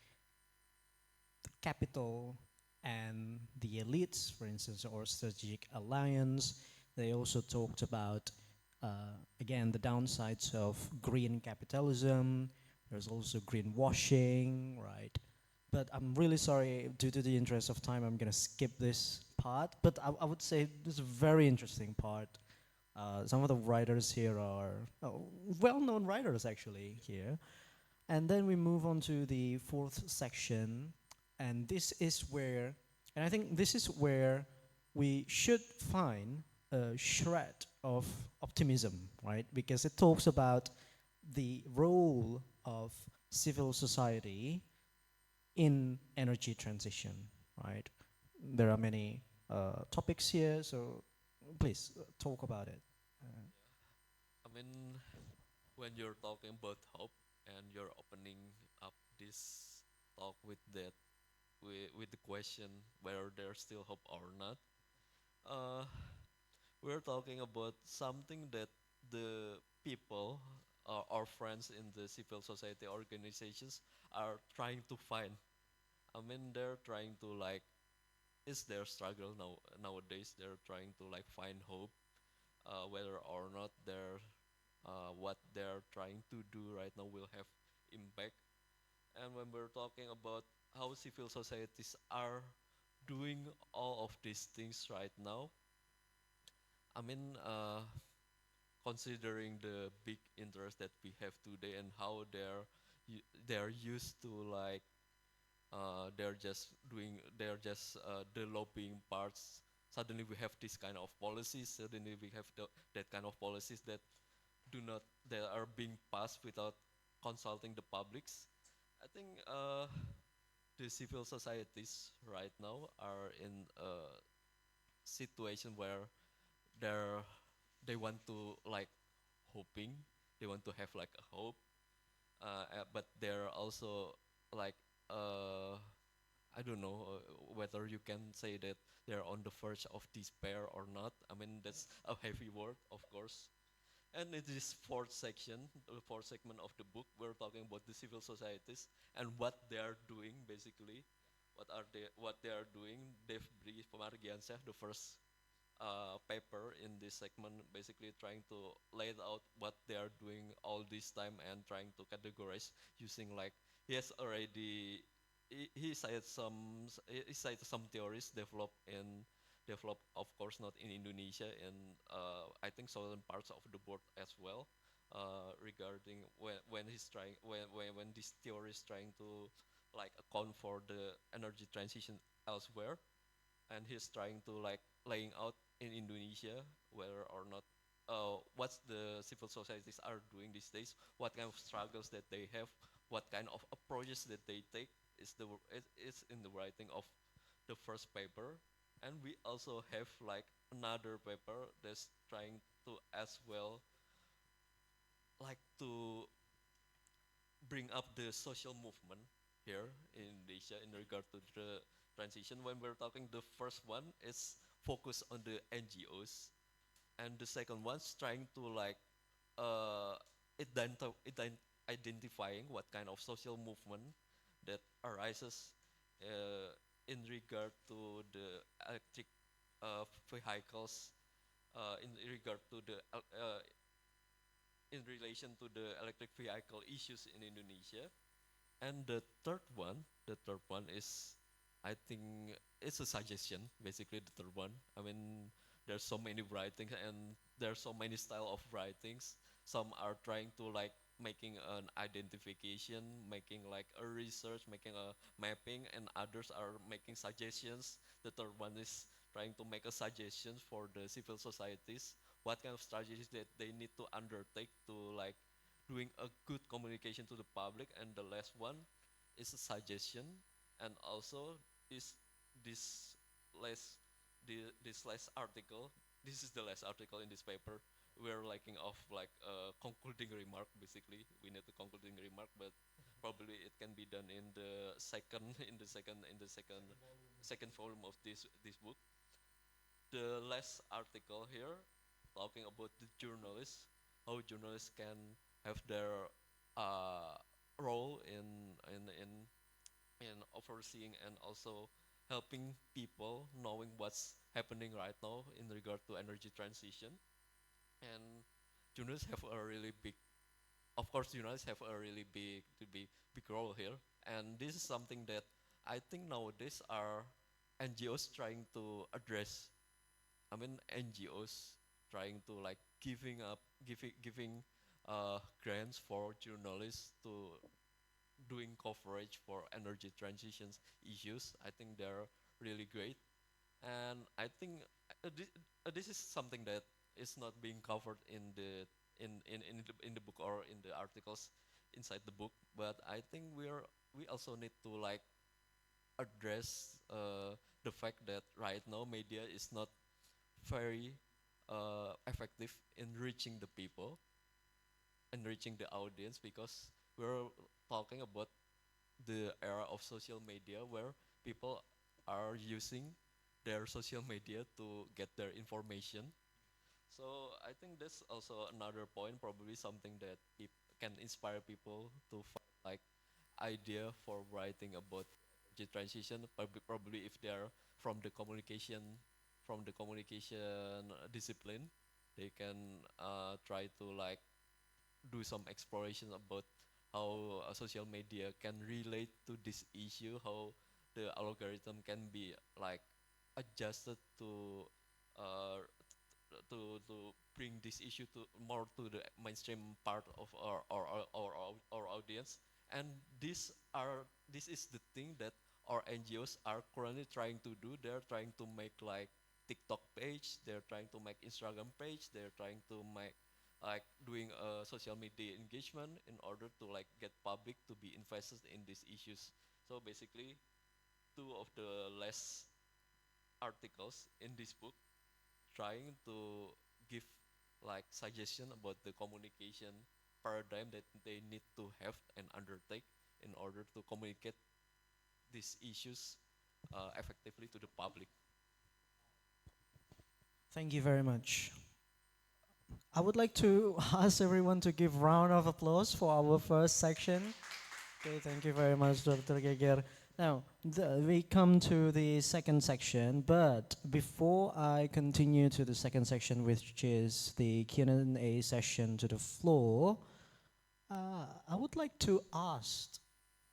the capital and the elites, for instance, or strategic alliance. They also talked about, again, the downsides of green capitalism. There's also greenwashing, right? But I'm really sorry, due to the interest of time, I'm going to skip this part. But I would say this is a very interesting part. Some of the writers here are well-known writers, actually, here. And then we move on to the fourth section, and this is where, and I think this is where we should find a shred of optimism, right? Because it talks about the role of civil society in energy transition, right? There are many topics here, so please talk about it. I mean, when you're talking about hope and you're opening up this talk with that with the question whether there's still hope or not, uh, we're talking about something that the people, our friends in the civil society organizations, are trying to find. I mean, they're trying to like, is their struggle nowadays? They're trying to like find hope, whether or not what they're trying to do right now will have impact. And when we're talking about how civil societies are doing all of these things right now, I mean, considering the big interest that we have today and how they're used to like they're just the lobbying parts. Suddenly we have this kind of policies. Suddenly we have that kind of policies that are being passed without consulting the publics. I think the civil societies right now are in a situation where they're they want to like hoping they want to have like a hope, but they're also like uh, I don't know whether you can say that they're on the verge of despair or not. I mean that's a heavy word, of course. And in this fourth section, the fourth segment of the book, we're talking about the civil societies and what they are doing basically. What they are doing? They've briefed Pemargiansyah, the first paper in this segment, basically trying to lay it out what they are doing all this time and trying to categorize using like he has already he cited he cited some theories developed of course not in Indonesia in I think southern parts of the world as well, regarding when he's trying when this theory is trying to like account for the energy transition elsewhere, and he's trying to like laying out in Indonesia whether or not what the civil societies are doing these days, what kind of struggles that they have, what kind of approaches that they take is in the writing of the first paper. And we also have like another paper that's trying to as well like to bring up the social movement here in Indonesia in regard to the transition. When we're talking, the first one is focus on the NGOs, and the second one's trying to like uh, identifying what kind of social movement that arises in regard to the electric vehicles, in regard to the in relation to the electric vehicle issues in Indonesia. And the third one is I think it's a suggestion, basically the third one. I mean, there's so many writings and there's so many style of writings. Some are trying to like making an identification, making like a research, making a mapping, and others are making suggestions. The third one is trying to make a suggestion for the civil societies, what kind of strategies that they need to undertake to like doing a good communication to the public. And the last one is a suggestion, and also this this last this last article, this is the last article in this paper. We're lacking of like a concluding remark. Basically we need a concluding remark, but probably it can be done in the second second volume of this book. The last article here talking about the journalists, how journalists can have their uh, role in overseeing and also helping people knowing what's happening right now in regard to energy transition. And journalists have a really big, of course journalists have a really big role here. And this is something that I think nowadays are NGOs trying to address. I mean, NGOs trying to like giving grants for journalists to doing coverage for energy transitions issues. I think they're really great, and I think this is something that is not being covered in the book or in the articles inside the book. But I think we also need to like address the fact that right now media is not very effective in reaching the people and reaching the audience, because we're talking about the era of social media where people are using their social media to get their information. So I think that's also another point, probably something that can inspire people to find like idea for writing about the transition. Probably if they are from the communication discipline, they can try to like do some exploration about how social media can relate to this issue, how the algorithm can be like adjusted uh, to bring this issue to more to the mainstream part of our audience. And this is the thing that our NGOs are currently trying to do. They're trying to make like TikTok page, they're trying to make Instagram page, they're trying to make like doing a social media engagement in order to like get public to be invested in these issues. So basically, two of the last articles in this book trying to give like suggestion about the communication paradigm that they need to have and undertake in order to communicate these issues effectively to the public. Thank you very much. I would like to ask everyone to give round of applause for our first section. Okay, thank you very much, Dr. Geger. Now, we come to the second section, but before I continue to the second section, which is the Q&A session to the floor, I would like to ask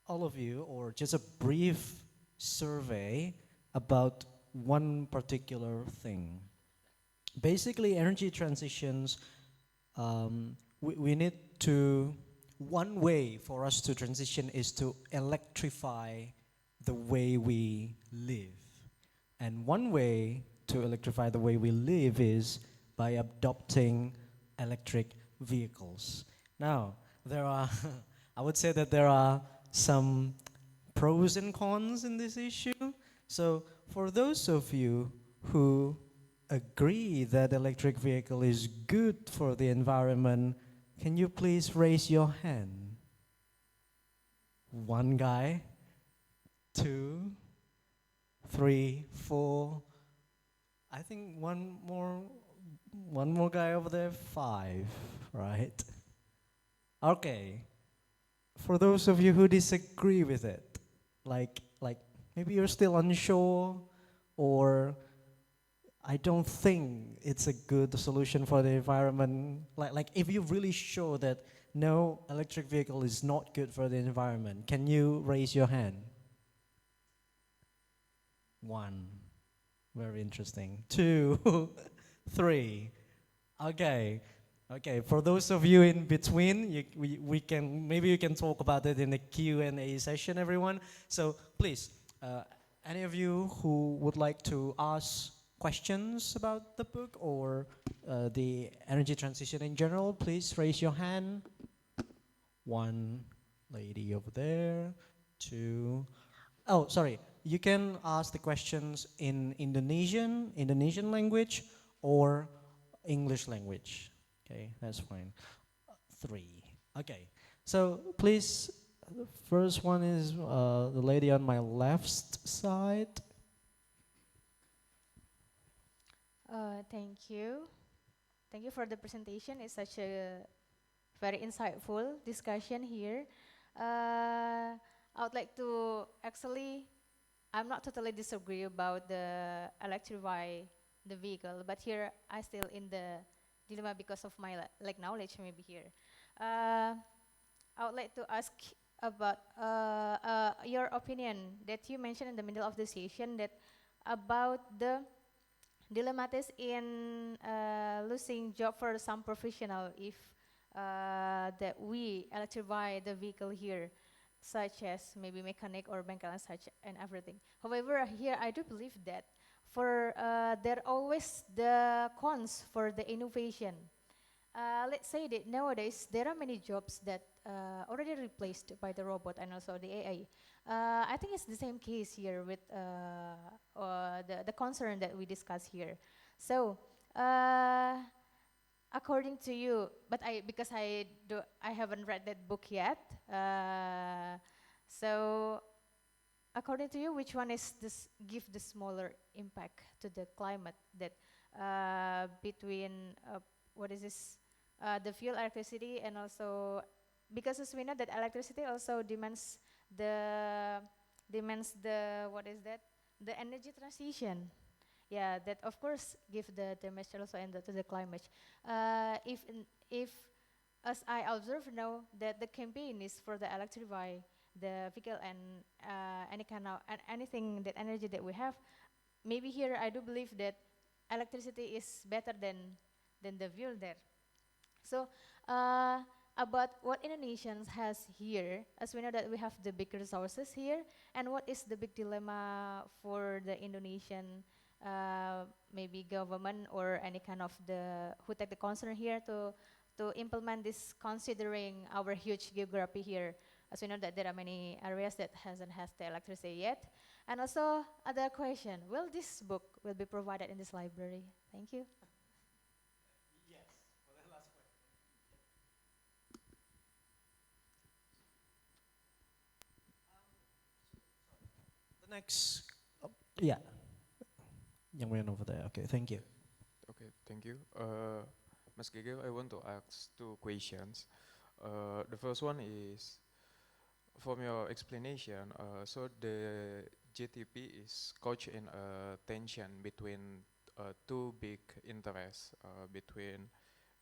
all of you, or just a brief survey about one particular thing. Basically, energy transitions, we need to, one way for us to transition is to electrify the way we live. And one way to electrify the way we live is by adopting electric vehicles. Now, there are, I would say that there are some pros and cons in this issue. So, for those of you who agree that electric vehicle is good for the environment, can you please raise your hand? One guy, two, three, four. I think one more guy over there, five, right? Okay. For those of you who disagree with it, like maybe you're still unsure, or I don't think it's a good solution for the environment. Like if you're really sure that no, electric vehicle is not good for the environment, can you raise your hand? One. Very interesting. Two, three. Okay. Okay. For those of you in between, we can maybe you can talk about it in the Q&A session, everyone. So please, any of you who would like to ask questions about the book or the energy transition in general, please raise your hand. One lady over there. Two. Oh, sorry. You can ask the questions in Indonesian language, or English language. Okay, that's fine. Three. Okay. So please, the first one is the lady on my left side. Thank you. Thank you for the presentation. It's such a very insightful discussion here. I would like to actually, I'm not totally disagree about the electrify the vehicle, but here I still in the dilemma because of my like knowledge maybe here. Uh, I would like to ask about your opinion that you mentioned in the middle of the session that about the dilemmas in losing job for some professional if that we electrify the vehicle here, such as maybe mechanic or mechanical and such and everything. However, here I do believe that for there always the cons for the innovation. Let's say that nowadays there are many jobs that already replaced by the robot and also the AI. I think it's the same case here with the concern that we discuss here. So, according to you, but because I haven't read that book yet. So, according to you, which one is this give the smaller impact to the climate that between what is this the fuel electricity and also because as we know that electricity also the demands the what is that the energy transition, yeah, that of course give the damage also and to the climate. If as I observe now that the campaign is for the electrify the vehicle and any kind of anything that energy that we have, maybe here I do believe that electricity is better than the fuel there. So about what Indonesians has here, as we know that we have the big resources here, and what is the big dilemma for the Indonesian maybe government or any kind of the who take the concern here to implement this considering our huge geography here. As we know that there are many areas that hasn't has the electricity yet. And also other question, will this book will be provided in this library? Thank you. The next, yeah, young man over there. Okay, thank you. Okay, thank you. Mas Geger, I want to ask two questions. The first one is, from your explanation, so the GTP is couched in a tension between two big interests, between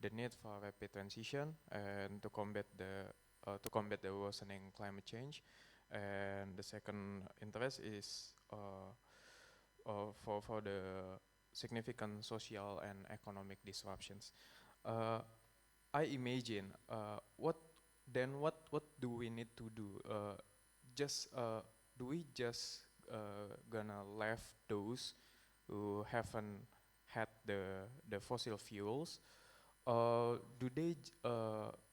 the need for rapid transition and to combat the worsening climate change, and the second interest is for the significant social and economic disruptions. Uh, I imagine what do we need to do? Just do we just gonna left those who haven't had the fossil fuels, or do they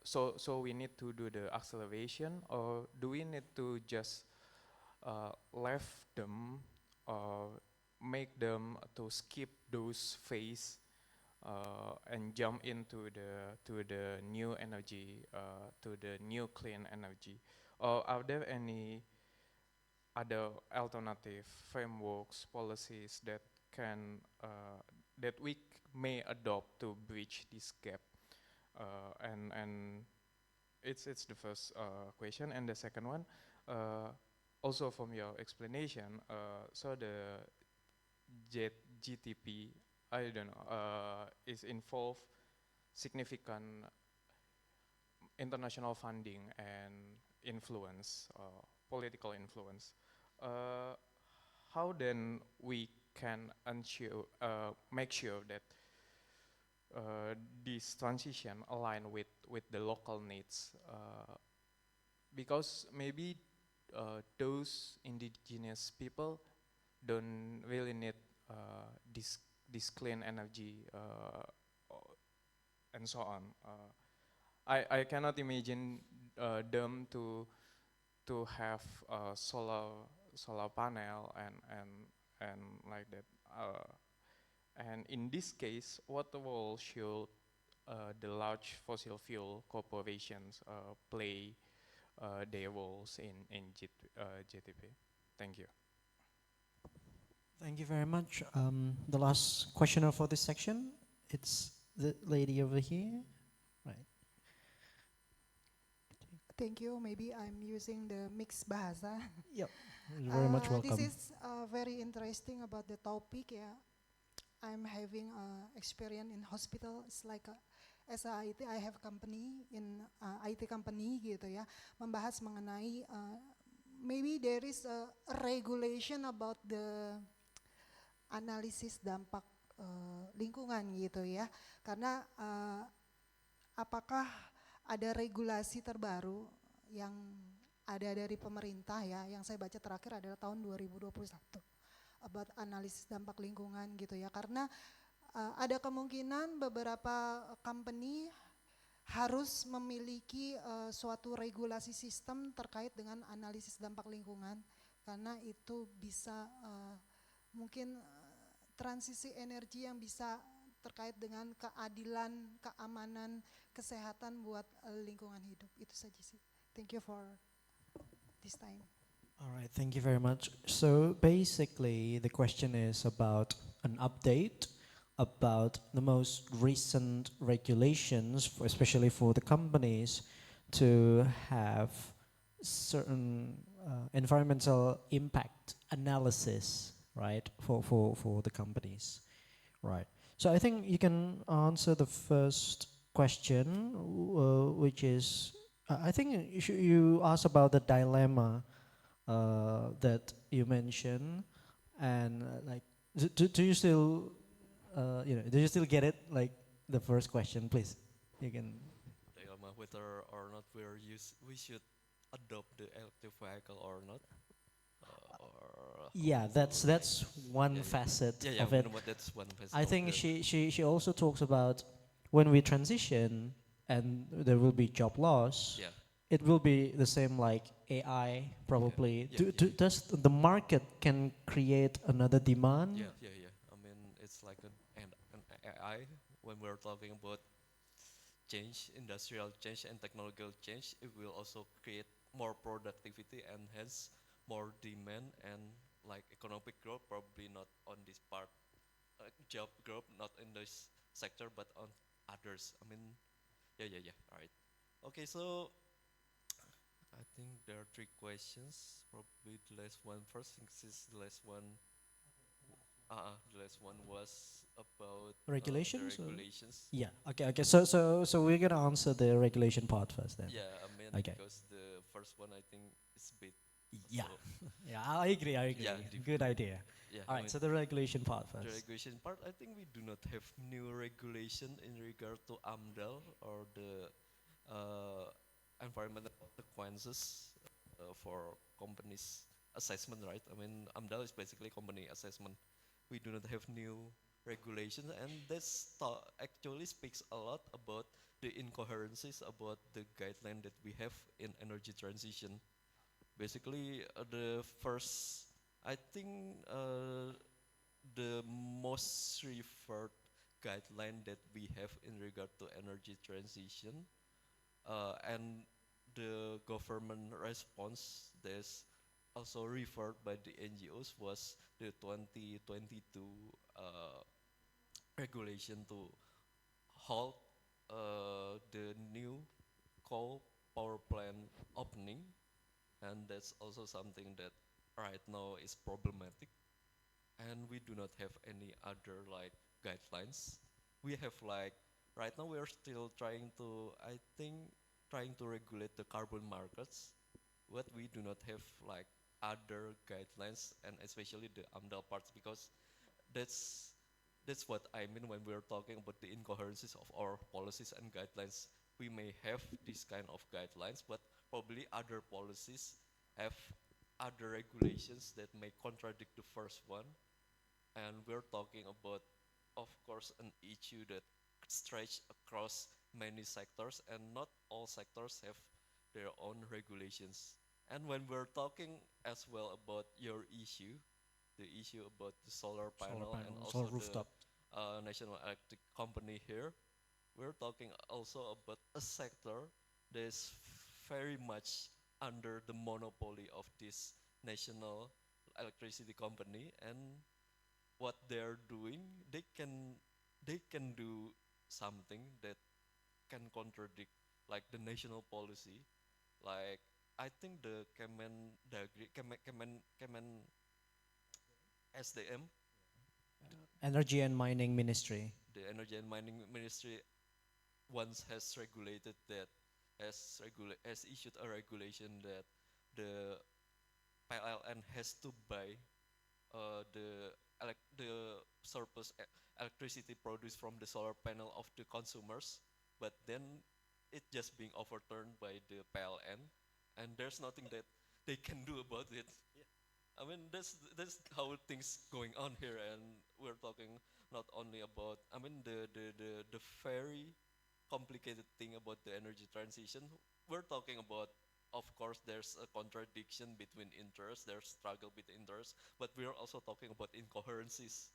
so we need to do the acceleration, or do we need to just left them or make them to skip those phase and jump into the new energy, to the new clean energy? Or are there any other alternative frameworks, policies that can that we may adopt to bridge this gap? And it's the first question, and the second one, also from your explanation, so the GTP, I don't know, is involved significant international funding and influence, political influence. Uh, how then we can make sure that this transition align with the local needs, because maybe those indigenous people don't really need this clean energy and so on. I cannot imagine them to have solar panel and like that. And in this case, what role should the large fossil fuel corporations play their roles in GTP? Thank you. Thank you very much. The last questioner for this section, it's the lady over here. Right. Thank you. Maybe I'm using the mixed bahasa. Yep. You're very much welcome. This is very interesting about the topic. Yeah, I'm having experience in hospital. It's like as a IT, I have company in IT company gitu ya. Membahas mengenai maybe there is a regulation about the analisis dampak lingkungan gitu ya. Karena apakah ada regulasi terbaru yang ada dari pemerintah ya, yang saya baca terakhir adalah tahun 2021 about analisis dampak lingkungan gitu ya, karena ada kemungkinan beberapa company harus memiliki suatu regulasi sistem terkait dengan analisis dampak lingkungan, karena itu bisa mungkin transisi energi yang bisa terkait dengan keadilan, keamanan, kesehatan buat lingkungan hidup. Itu saja sih. Thank you for this time. All right, thank you very much. So basically, the question is about an update about the most recent regulations, especially for the companies, to have certain environmental impact analysis, right, for the companies, right? So I think you can answer the first question, which is, I think you asked about the dilemma that you mentioned, and like, do you still, do you still get it? Like the first question, please. You can. Dilemma whether or not we should adopt the electric vehicle or not. Yeah, that's one facet of it. That's one facet. I think she also talks about when we transition and there will be job loss. Yeah. It will be the same like AI probably. Does the market can create another demand? Yeah. I mean, it's like an AI when we're talking about change, industrial change and technological change. It will also create more productivity and hence more demand and like economic growth, probably not on this part, job growth not in this sector but on others. I mean, yeah. All right. Okay, so I think there are three questions. Probably the last one first, since the last one. The last one was about Regulations. the regulations. Yeah. Okay. So we're gonna answer the regulation part first then. Yeah, I mean, Okay. because the first one I think is a bit. Yeah. So, Yeah, I agree. Yeah, Good idea. yeah. All I right. mean, So the regulation part the first. regulation part, I think we do not have new regulation in regard to AMDAL or the environmental consequences for companies assessment, right? I mean, AMDAL is basically company assessment. We do not have new regulations, and this actually speaks a lot about the incoherencies about the guideline that we have in energy transition. Basically, the first, I think, the most referred guideline that we have in regard to energy transition and the government response that's also referred by the NGOs was the 2022 regulation to halt the new coal power plant opening, and that's also something that right now is problematic, and we do not have any other like guidelines. We have like right now we are still trying to, I think, trying to regulate the carbon markets, but we do not have like other guidelines and especially the AMDAL parts, because that's that's what I mean when we're talking about the incoherencies of our policies and guidelines. We may have this kind of guidelines, but probably other policies have other regulations that may contradict the first one. And we're talking about, of course, an issue that stretch across many sectors, and not all sectors have their own regulations. And when we're talking as well about your issue, the issue about the solar Solar panel and panel, solar also the rooftop. national electric company here, we're talking also about a sector that is very much under the monopoly of this national electricity company, and what they're doing, they can do something that can contradict like the national policy. Like I think the Kemen SDM, Energy and Mining Ministry. the Energy and Mining Ministry, once has regulated that, has issued a regulation that the PLN has to buy the surplus electricity produced from the solar panel of the consumers, but then it just being overturned by the PLN, and there's nothing that they can do about it. I mean, that's how things going on here, and we're talking not only about, I mean, the very complicated thing about the energy transition. We're talking about, of course, there's a contradiction between interests, there's struggle between interests, but we're also talking about incoherencies.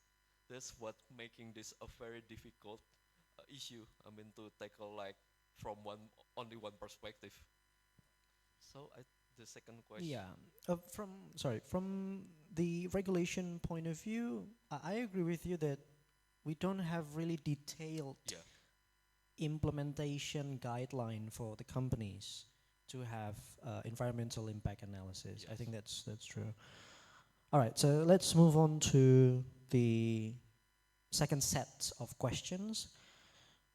That's what making this a very difficult issue. I mean, to tackle like from only one perspective. So the second question. Yeah. From the regulation point of view, I agree with you that we don't have really detailed Yeah. implementation guideline for the companies to have environmental impact analysis. I Yes. think that's true. All right, so let's move on to the second set of questions.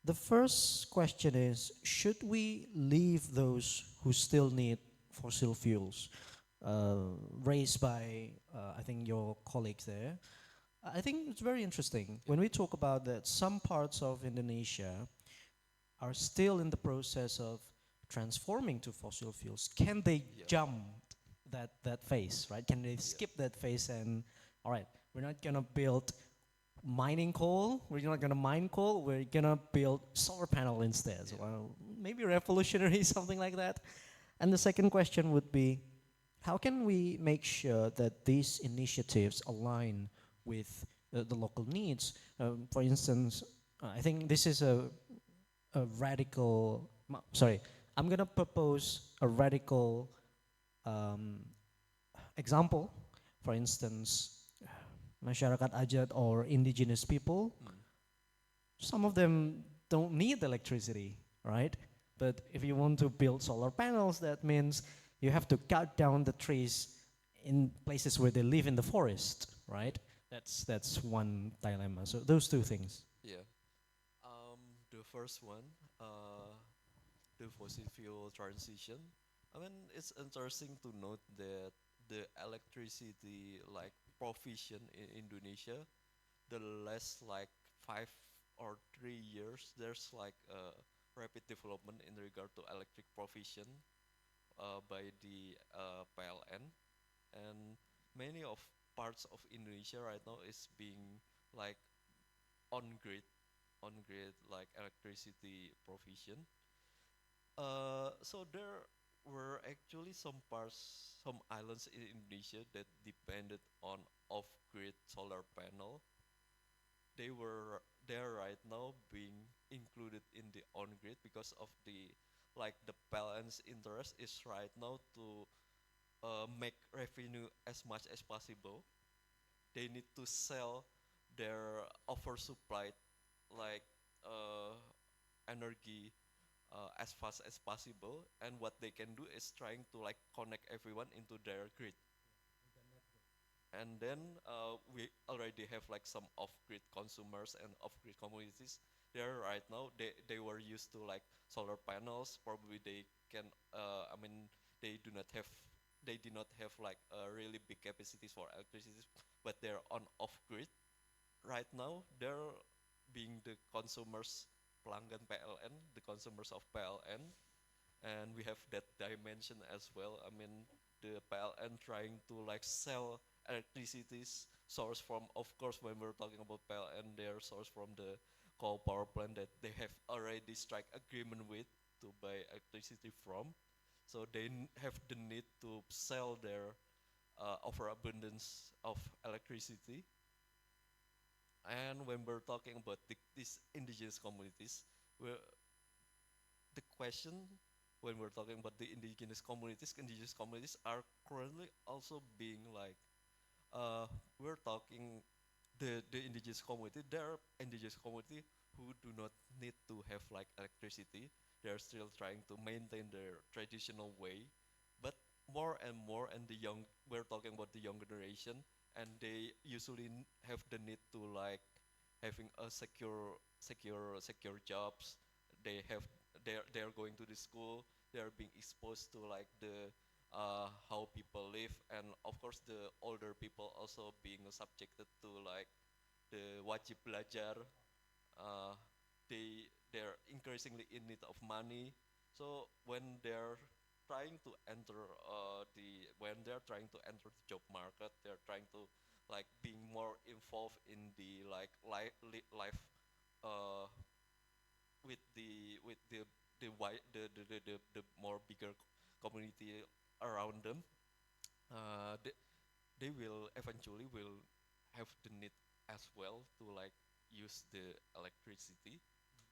The first question is, should we leave those who still need fossil fuels? Raised by, I think, your colleagues there. I think it's very interesting. When we talk about that, some parts of Indonesia are still in the process of transforming to fossil fuels. Can they Yeah. jump that phase, right? Can they skip that phase and, all right, we're not gonna build mining coal, we're not gonna mine coal, we're gonna build solar panel instead. Yeah. Well, maybe revolutionary, something like that. And the second question would be, how can we make sure that these initiatives align with the local needs? For instance, I think this is a radical, sorry, I'm gonna propose a radical example. For instance, masyarakat adat or indigenous people, some of them don't need electricity, right? But if you want to build solar panels, that means you have to cut down the trees in places where they live in the forest, right? That's one dilemma. So those two things. Yeah. The first one, the fossil fuel transition. I mean, it's interesting to note that the electricity like provision in Indonesia, the last like 5 or 3 years, there's like a rapid development in regard to electric provision by the PLN, and many of parts of Indonesia right now is being like on grid, on grid like electricity provision. So there were actually some parts, some islands in Indonesia that depended on off-grid solar panel. They're right now being included in the on-grid because of the like the balance interest is right now to make revenue as much as possible. They need to sell their oversupplied like uh, energy as fast as possible, and what they can do is trying to like connect everyone into their grid. And then we already have like some off-grid consumers and off-grid communities there right now. They were used to like solar panels. Probably they can. I mean, they do not have they did not have like really big capacities for electricity, but they're on off-grid. Right now, they're being the consumers, pelanggan PLN, the consumers of PLN, and we have that dimension as well. I mean, the PLN trying to like sell electricity's source from, of course, when we're talking about PLN, their source from the coal power plant that they have already strike agreement with to buy electricity from. So they have the need to sell their overabundance of electricity. And when we're talking about these indigenous communities, we're, the question when we're talking about the indigenous communities are currently also being like, we're talking the indigenous community, there are indigenous community who do not need to have like electricity. They're still trying to maintain their traditional way, but more and more, and we're talking about the young generation, and they usually have the need to like having a secure jobs. They have they're going to the school. They're being exposed to like the how people live, and of course the older people also being subjected to like the wajib belajar. Uh, they're increasingly in need of money. So when they're trying to enter when they're trying to enter the job market, they're trying to like being more involved in the like life uh, with the, wi- the more bigger community around them. uh, they, they will eventually will have the need as well to like use the electricity.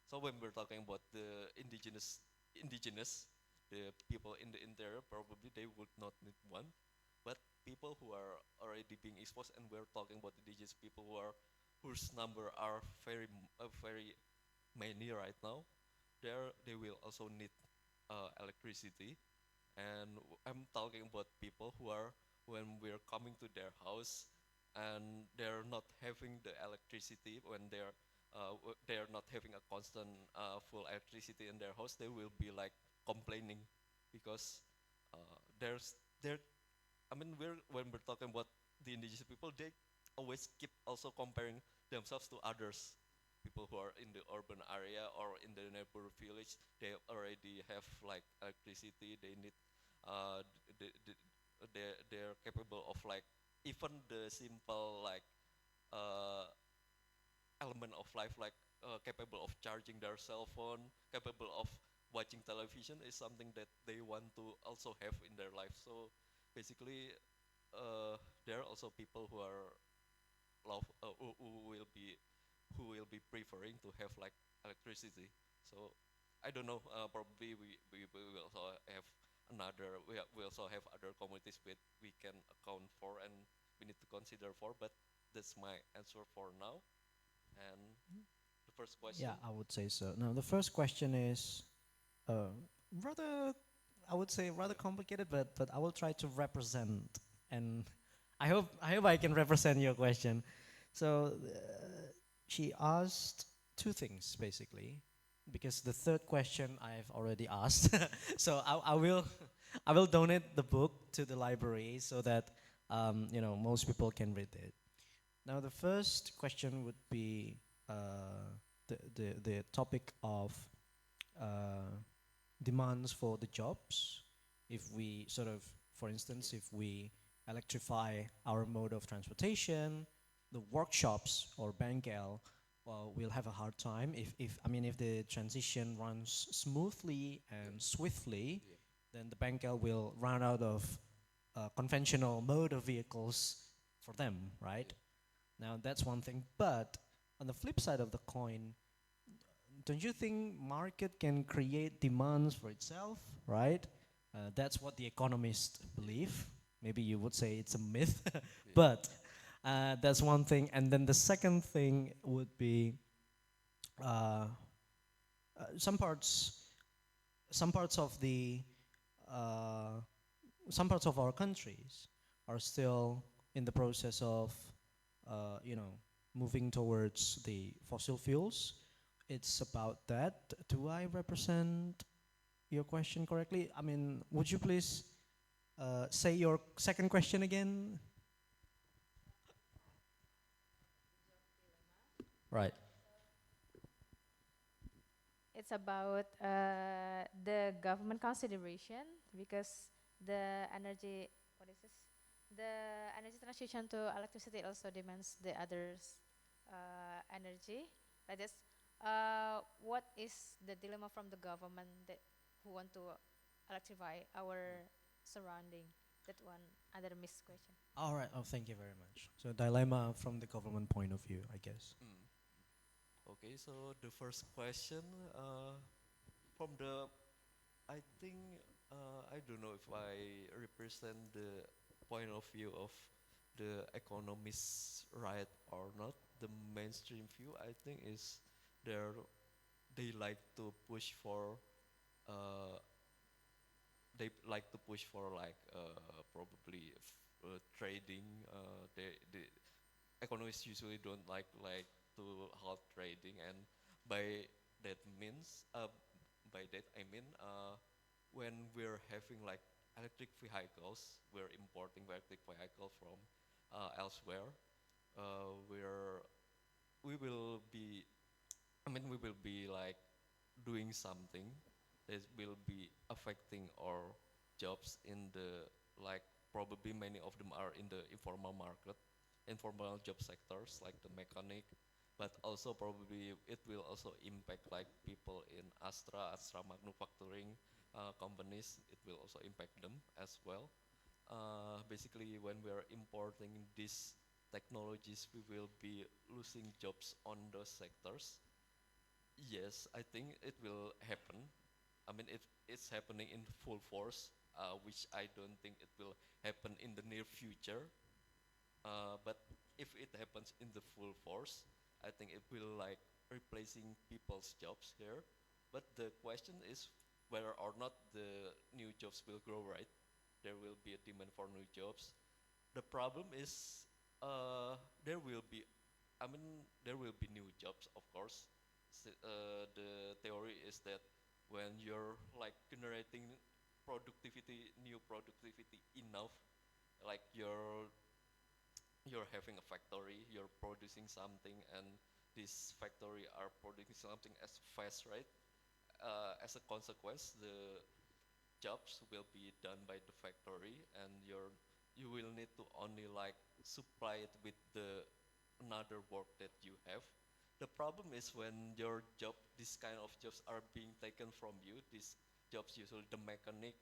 So when we're talking about the indigenous, the people in the interior, probably they would not need one, but people who are already being exposed, and we're talking about indigenous people whose number are very many right now, they will also need electricity. And I'm talking about people who are, when we're coming to their house and they're not having the electricity, when they're not having a constant full electricity in their house, they will be like complaining because there's there I mean, when we're talking about the indigenous people, they always keep also comparing themselves to others, people who are in the urban area or in the neighbor village. They already have like electricity. They need, they're capable of like even the simple like uh, element of life, like capable of charging their cell phone, capable of watching television, is something that they want to also have in their life. So basically, there are also people who are who will be preferring to have like electricity. So I don't know. Probably we will also have we also have other communities that we can account for and we need to consider for. But that's my answer for now. And the first question. Yeah, I would say so. Now, the first question is uh, rather, I would say rather complicated, but I will try to represent, and I hope I can represent your question. So, she asked two things basically, because the third question I've already asked. So I will I will donate the book to the library so that most people can read it. Now, the first question would be the topic of uh, demands for the jobs. If we sort of, for instance, if we electrify our mode of transportation, the workshops or bengkel, well, we'll have a hard time. If the transition runs smoothly and swiftly, Yeah. then the bengkel will run out of conventional motor vehicles for them, right? Now that's one thing. But on the flip side of the coin, don't you think market can create demands for itself, right? That's what the economists believe. Maybe you would say it's a myth, but that's one thing. And then the second thing would be uh, some parts, some parts of the, uh, some parts of our countries are still in the process of, moving towards the fossil fuels. It's about that. Do I represent your question correctly? I mean, would you please Say your second question again. Right. It's about the government consideration because the energy, what is this? The energy transition to electricity also demands the others energy. Like this, what is the dilemma from the government that who want to electrify our surrounding? That one other missed question. All right. Oh, thank you very much. So dilemma from the government point of view, I guess. Mm. Okay, so the first question from the, I think, I don't know if I represent the point of view of the economists right or not. The mainstream view, I think, is they're, they like to push for, uh, they like to push for like probably trading. The economists usually don't like to halt trading, and by that means by that I mean when we're having like electric vehicles, we're importing electric vehicle from elsewhere. We're we will be, I mean, we will be like doing something that will be affecting our jobs in the, like, probably many of them are in the informal market, informal job sectors like the mechanic, but also probably it will also impact like people in Astra manufacturing companies. It will also impact them as well. Basically, when we are importing these technologies, we will be losing jobs on those sectors. Yes, I think it will happen. I mean, it's happening in full force, which I don't think it will happen in the near future. But if it happens in the full force, I think it will like replacing people's jobs here. But the question is whether or not the new jobs will grow, right? There will be a demand for new jobs. The problem is there will be, I mean, there will be new jobs, of course. The theory is that when you're like generating productivity, new productivity enough, like you're having a factory, you're producing something, and this factory are producing something as fast, right? As a consequence, the jobs will be done by the factory, and you will need to only like supply it with the another work that you have. The problem is when your job, this kind of jobs are being taken from you. These jobs, usually the mechanic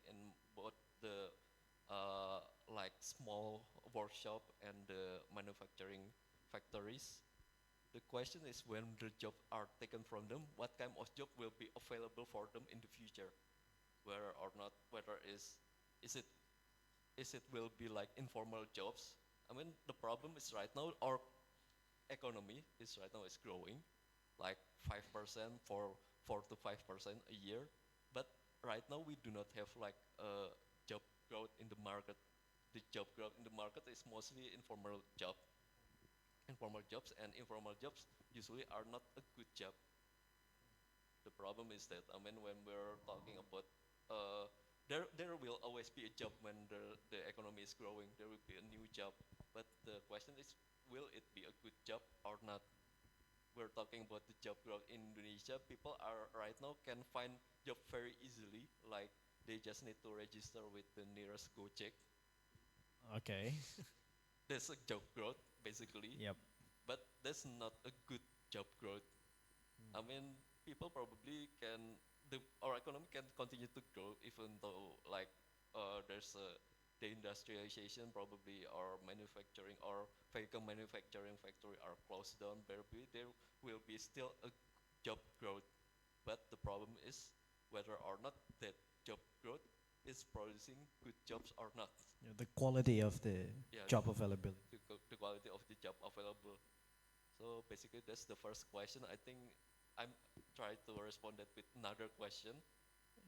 in both the like small workshop and the manufacturing factories. The question is when the jobs are taken from them, what kind of job will be available for them in the future? Whether or not, whether is it is it will be like informal jobs. I mean, the problem is right now our economy is right now is growing like 5%, 4 to 5% a year, but right now we do not have like a job growth in the market. The job growth in the market is mostly informal jobs, and informal jobs usually are not a good job. The problem is that, I mean, when we're talking about there will always be a job when the economy is growing. There will be a new job, but the question is, will it be a good job or not? We're talking about the job growth in Indonesia. People are right now can find job very easily. Like they just need to register with the nearest Gojek. Okay. That's a job growth basically, Yep. but that's not a good job growth. I mean, people probably can, our economy can continue to grow even though like there's a deindustrialization, probably our manufacturing or vehicle manufacturing factory are closed down. Maybe there will be still a job growth, but the problem is whether or not that job growth is producing good jobs or not. Yeah, the quality of the Yeah, job availability. the quality of the job available. So basically, that's the first question. I think I'm trying to respond that with another question.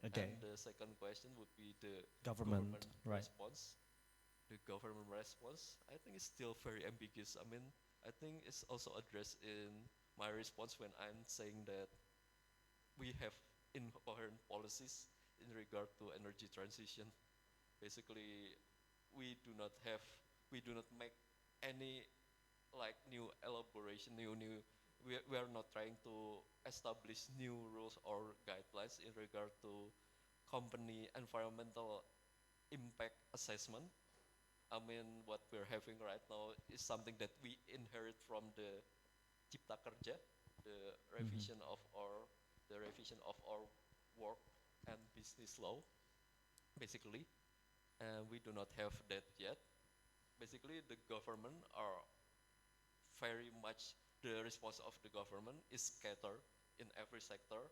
Okay. And the second question would be the Government, right. response. The government response, I think, is still very ambiguous. I mean, I think it's also addressed in my response when I'm saying that we have incoherent policies in regard to energy transition. basically we do not have, we do not make any like new elaboration, we are not trying to establish new rules or guidelines in regard to company environmental impact assessment. I mean, what we're having right now is something that we inherit from the Cipta Kerja, the revision of our, the revision of our work and business law, basically, and we do not have that yet. Basically, the government are very much, the response of the government is scattered in every sector.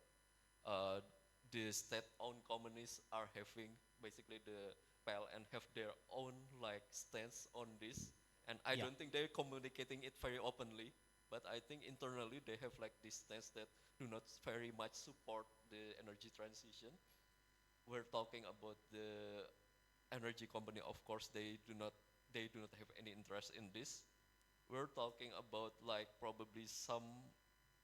The state-owned companies are having basically the PLN have their own like stance on this, and I Yeah. don't think they're communicating it very openly. But I think internally they have like this stance that do not very much support the energy transition. We're talking about the energy company, of course, they do not have any interest in this. We're talking about like probably some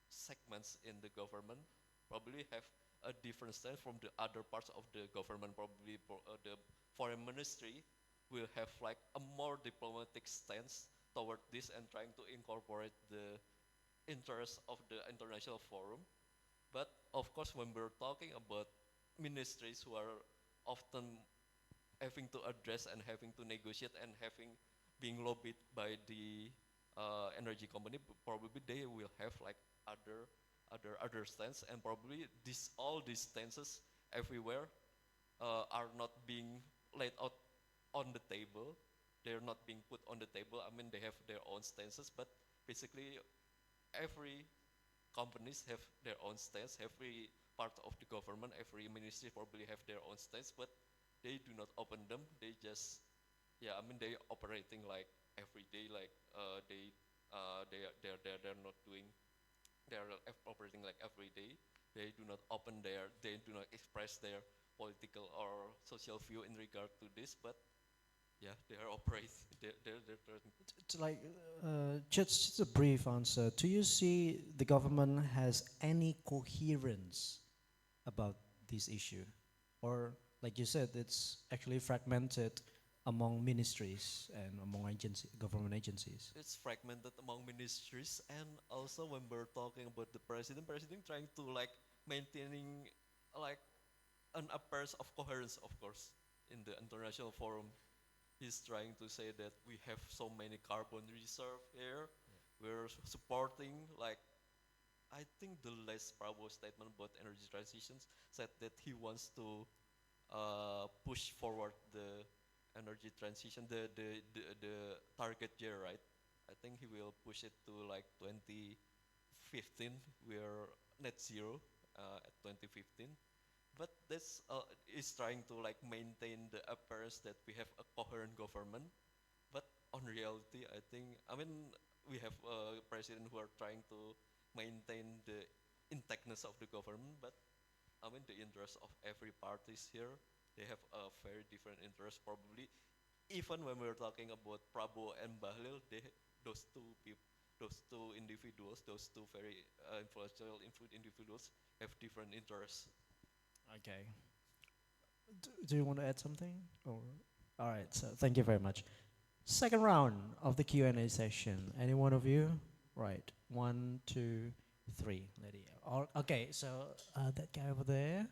segments in the government probably have a different stance from the other parts of the government. Probably the foreign ministry will have like a more diplomatic stance toward this and trying to incorporate the interests of the international forum. But of course, when we're talking about ministries who are often having to address and having to negotiate and having being lobbied by the energy company, probably they will have like other stance, and probably this all these stances everywhere are not being laid out on the table. They're not being put on the table. I mean, they have their own stances, but basically every companies have their own stance. Every part of the government, every ministry probably have their own stance, but they do not open them. They just, yeah, I mean, they operating like every day, like they're not doing, they're operating like every day. They do not open their, they do not express their political or social view in regard to this, but yeah, they are operating. They're It's like, just a brief answer. Do you see the government has any coherence about this issue? Or, like you said, it's actually fragmented among ministries and among government agencies. it's fragmented among ministries, and also when we're talking about the president trying to like maintaining like an appearance of coherence, of course, in the international forum. He's trying to say that we have so many carbon reserve here. We're supporting like, I think the last Prabowo statement about energy transitions said that he wants to push forward the energy transition, the target year, right? I think he will push it to like 2015. We're net zero at 2015. But this is trying to like maintain the appearance that we have a coherent government. But on reality, I think, I mean, we have a president who are trying to maintain the intactness of the government, but I mean, the interests of every parties here, they have a very different interest probably. Even when we're talking about Prabowo and Bahlil, those two people, those two individuals, those two very influential individuals have different interests. Okay. Do you want to add something? Or, all right. So thank you very much. Second round of the Q&A session. Any one of you? Right. 1, 2, 3. Lady. Okay. So that guy over there.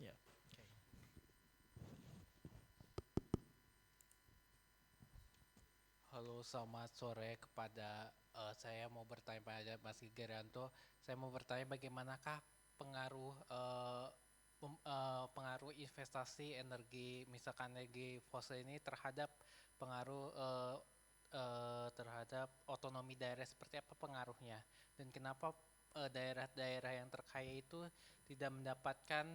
Yeah. Okay. Halo, selamat sore kepada saya mau bertanya pada Mas Geger Riyanto. Saya mau bertanya bagaimanakah pengaruh pengaruh investasi energi, misalkan energi fosil ini terhadap pengaruh terhadap otonomi daerah, seperti apa pengaruhnya, dan kenapa daerah-daerah yang terkaya itu tidak mendapatkan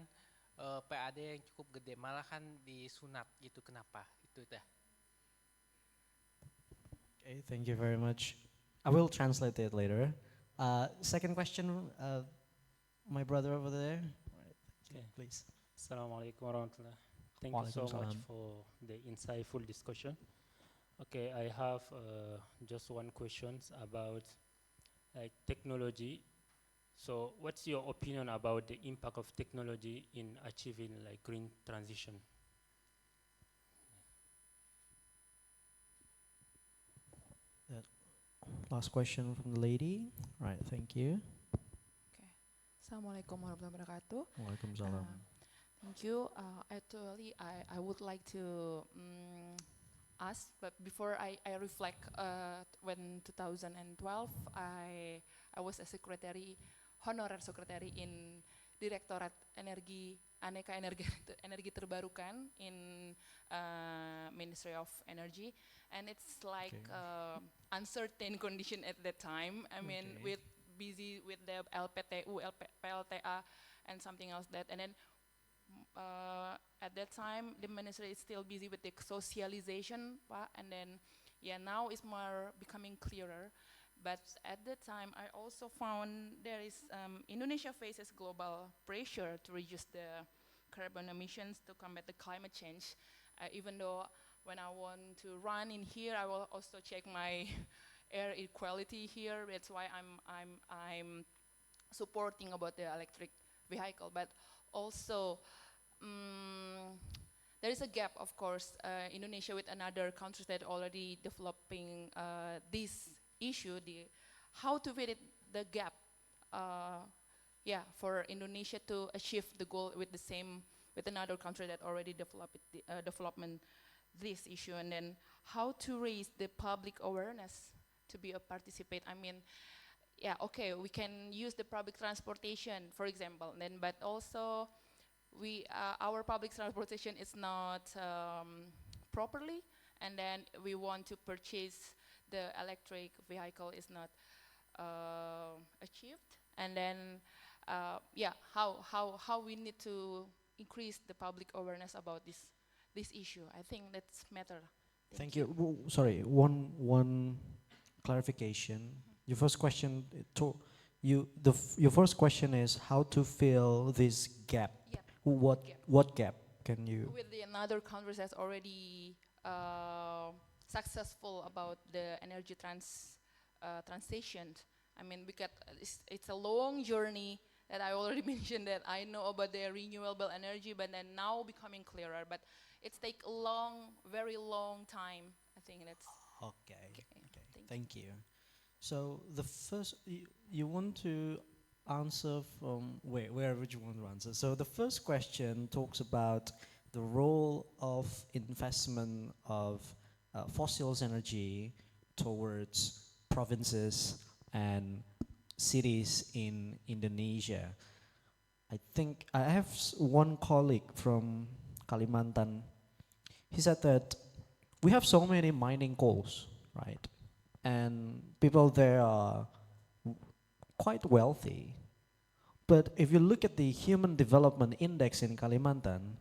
PAD yang cukup gede, malahan disunat gitu, kenapa? Itu dah. Okay, thank you very much. I will translate it later. Second question, my brother over there. Right, Okay. please. Assalamualaikum warahmatullah. Thank you so much Waalaikumsalam. for the insightful discussion. Okay, I have just one question about like technology. So what's your opinion about the impact of technology in achieving like green transition? Last question from the lady. Right, thank you. Okay. Assalamualaikum warahmatullahi wabarakatuh. Waalaikumsalam. Thank you. Actually, I would like to ask, but before I reflect, when 2012, I was a secretary, honorer secretary in Direktorat Energi Aneka Energi Energi Terbarukan in Ministry of Energy, and it's like uncertain condition at that time. I mean, Okay. with busy with the LPTU, PLTA, and something else that, and then at that time the ministry is still busy with the socialization, and then now it's more becoming clearer. But at that time, I also found there is Indonesia faces global pressure to reduce the carbon emissions to combat the climate change. Even though when I want to run in here, I will also check my air equality here. That's why I'm supporting about the electric vehicle. But also, there is a gap, of course, Indonesia with another countries that already developing this issue, how to fit the gap, for Indonesia to achieve the goal with the same, with another country that already developed development this issue, and then how to raise the public awareness to be a participate. I mean, okay, we can use the public transportation, for example, and then, but also our public transportation is not properly, and then we want to purchase the electric vehicle is not achieved, and then how we need to increase the public awareness about this issue. I think that's matter. Thank you. Sorry, one clarification. Your first question your first question is how to fill this gap. Yeah. What gap can you? With the another countries that's already successful about the energy transition. I mean, because it's a long journey that I already mentioned, that I know about the renewable energy, but then now becoming clearer. But it's take a long, very long time. I think that's Okay. Thank Thank you. So the first, you want to answer from wherever you want to answer. So the first question talks about the role of investment of fossil energy towards provinces and cities in Indonesia. I think I have one colleague from Kalimantan. He said that we have so many mining coals, right? And people there are quite wealthy. But if you look at the Human Development Index in Kalimantan,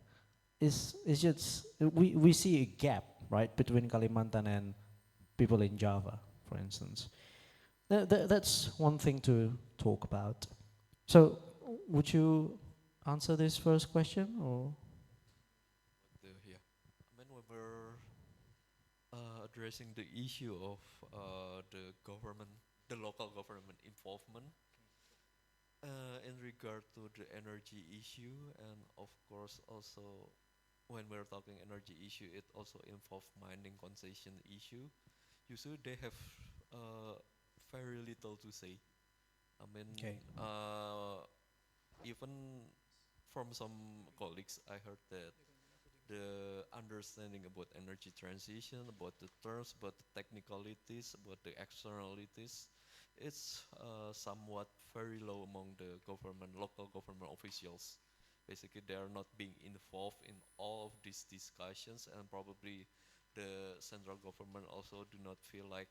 it's just we see a gap, right, between Kalimantan and people in Java, for instance. That's one thing to talk about. So, would you answer this first question, or? Yeah, I mean, we were addressing the issue of the local government involvement in regard to the energy issue, and of course also when we're talking energy issue, it also involves mining concession issue. Usually they have very little to say. I mean, Okay. even from some colleagues, I heard that the understanding about energy transition, about the terms, about the technicalities, about the externalities, it's somewhat very low among the local government officials. Basically, they are not being involved in all of these discussions, and probably the central government also do not feel like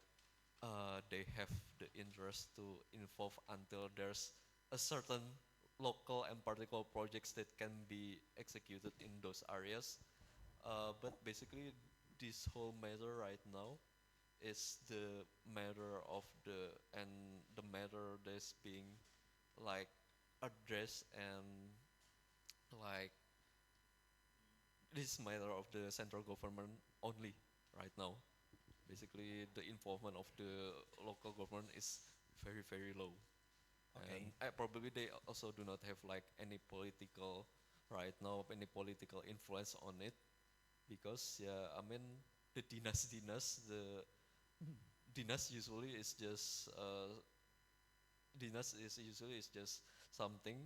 they have the interest to involve until there's a certain local and particular projects that can be executed in those areas. But basically, this whole matter right now is the matter of the matter that's being like addressed, and like this matter of the central government only right now. Basically, the involvement of the local government is very, very low. Okay. And probably they also do not have like any political right now, any political influence on it, because yeah, I mean the the dinas usually is just dinas is usually is just something.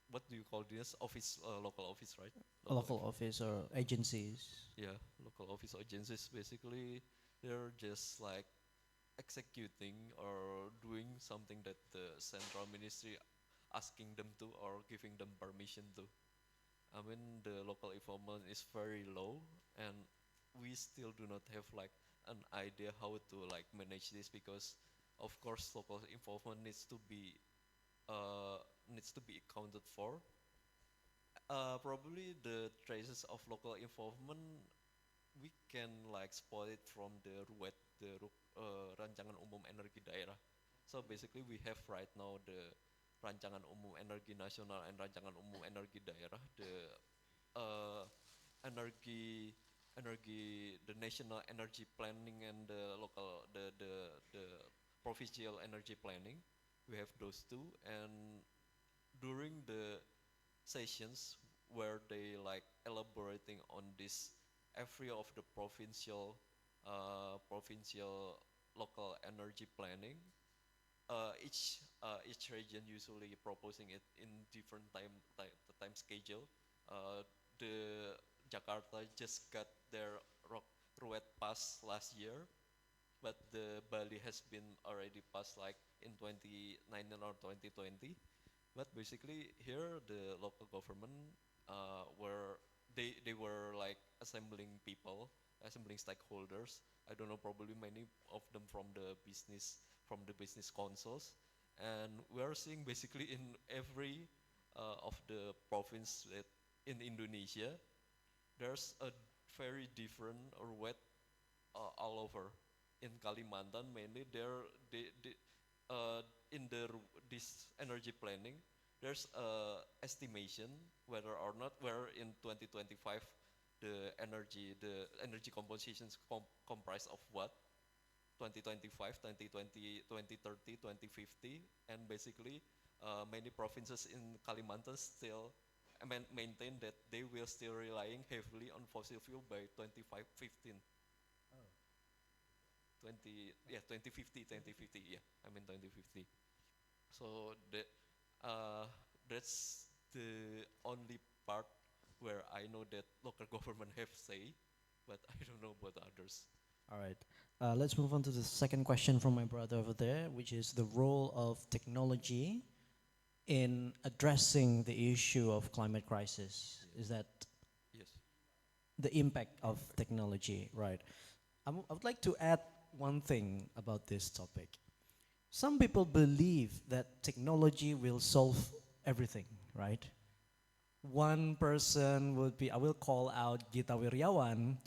What do you call dinas? Office, local office, right? Local office or agencies. Yeah, local office agencies. Basically, they're just like executing or doing something that the central ministry asking them to or giving them permission to. I mean, the local involvement is very low, and we still do not have like an idea how to like manage this, because, of course, local involvement uh, needs to be accounted for. Probably the traces of local involvement we can like spot it from the RUED, Rancangan Umum Energi Daerah. So basically we have right now the Rancangan Umum Energi Nasional and Rancangan Umum Energi Daerah, the uh, energy, the national energy planning and the local, the provincial energy planning. We have those two, and during the sessions where they like elaborating on this every of the provincial local energy planning, each region usually proposing it in different time schedule. The Jakarta just got their RUET pass last year, but the Bali has been already passed like in 2019 or 2020. But basically here the local government were they were like assembling people, assembling stakeholders. I don't know, probably many of them from the business councils, and we are seeing basically in every of the province that in Indonesia, there's a very different or wet all over. In Kalimantan mainly, they in this energy planning, there's a estimation whether or not where in 2025 the energy composition is comprised of what, 2025, 2020, 2030, 2050, and basically many provinces in Kalimantan still maintain that they will still relying heavily on fossil fuel by 2515. 2050, yeah, I mean 2050. So that's the only part where I know that local government have say, but I don't know about others. All right. Let's move on to the second question from my brother over there, which is the role of technology in addressing the issue of climate crisis. Yeah. Is that Yes. the impact of technology, right? I would like to add one thing about this topic. Some people believe that technology will solve everything, right? One person would be, I will call out Gita Wirjawan,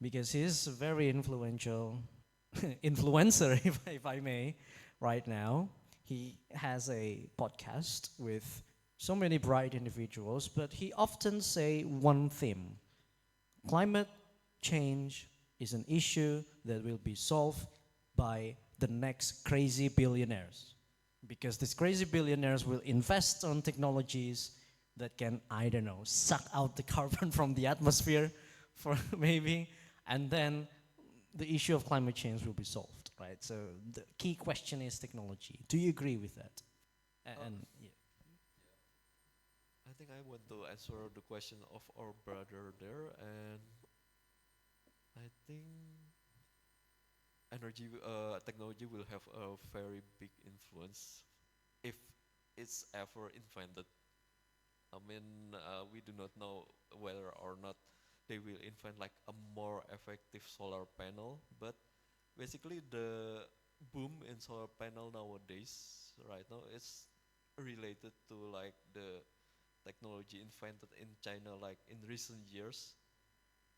because he's a very influential influencer, if I may, right now. He has a podcast with so many bright individuals, but he often say one theme: climate change is an issue that will be solved by the next crazy billionaires. Because these crazy billionaires will invest on technologies that can, I don't know, suck out the carbon from the atmosphere for maybe, and then the issue of climate change will be solved, right? So the key question is technology. Do you agree with that? And yeah. I think I want to answer the question of our brother there, and I think technology will have a very big influence if it's ever invented. I mean, we do not know whether or not they will invent like a more effective solar panel, but basically the boom in solar panel nowadays, right now, is related to like the technology invented in China, like in recent years.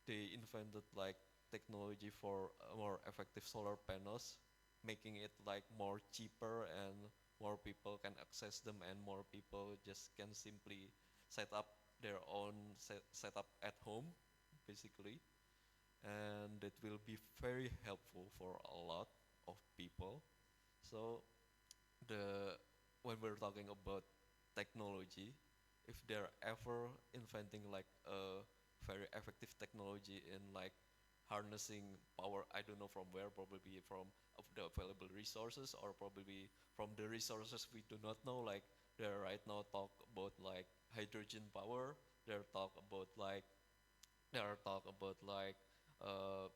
They invented like technology for more effective solar panels, making it like more cheaper and more people can access them, and more people just can simply set up their own setup at home, basically. And it will be very helpful for a lot of people. So the when we're talking about technology, if they're ever inventing like a very effective technology in like harnessing power, I don't know from where, probably from of the available resources or probably from the resources we do not know. Like they're right now talk about like hydrogen power. They're talk about like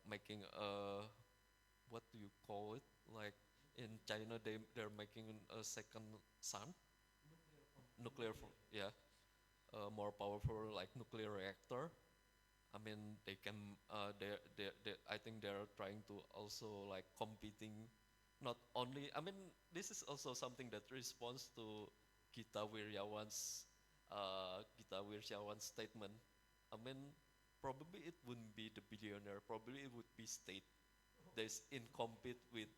making a, what do you call it? Like in China, they're making a second sun, yeah, more powerful like nuclear reactor. I mean, they can, I think they're trying to also like competing, not only, I mean, this is also something that responds to Gita Wirjawan's statement. I mean, probably it wouldn't be the billionaire, probably it would be state that's in compete with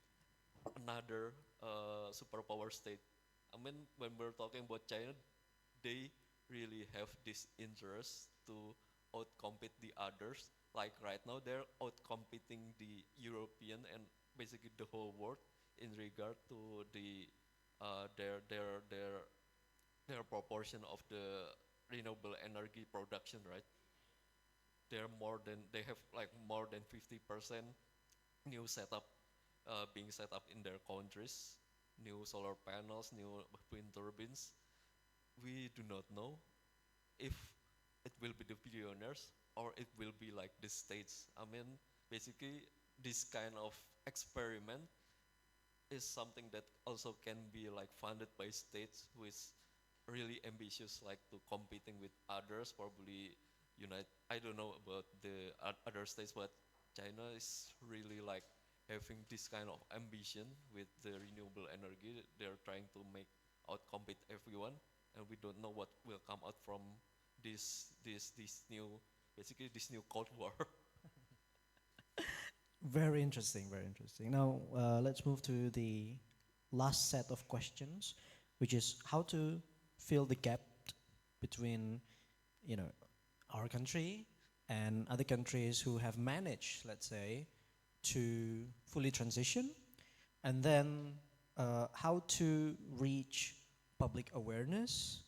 another superpower state. I mean, when we're talking about China, they really have this interest to outcompete the others. Like right now, they're outcompeting the European and basically the whole world in regard to the their proportion of the renewable energy production. Right? They have like more than 50% new setup being set up in their countries, new solar panels, new wind turbines. We do not know if it will be the billionaires or it will be like the states. I mean, basically, this kind of experiment is something that also can be like funded by states who is really ambitious, like to competing with others, probably I don't know about the other states, but China is really like having this kind of ambition with the renewable energy. They're trying to make outcompete everyone, and we don't know what will come out from this new, basically this new Cold War. Very interesting, very interesting. Now, let's move to the last set of questions, which is how to fill the gap between, you know, our country and other countries who have managed, let's say, to fully transition, and then how to reach public awareness.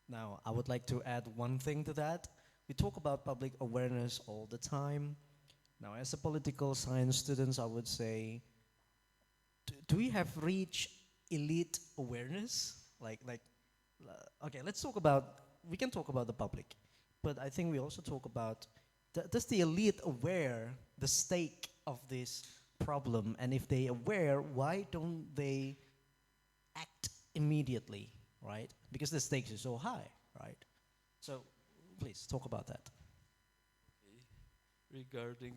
Now, I would like to add one thing to that. We talk about public awareness all the time. Now, as a political science students, I would say, do we have reached elite awareness? Okay, we can talk about the public, but I think we also talk about, does the elite aware the stake of this problem? And if they aware, why don't they act immediately, right? Because the stakes are so high, right? So please talk about that. Regarding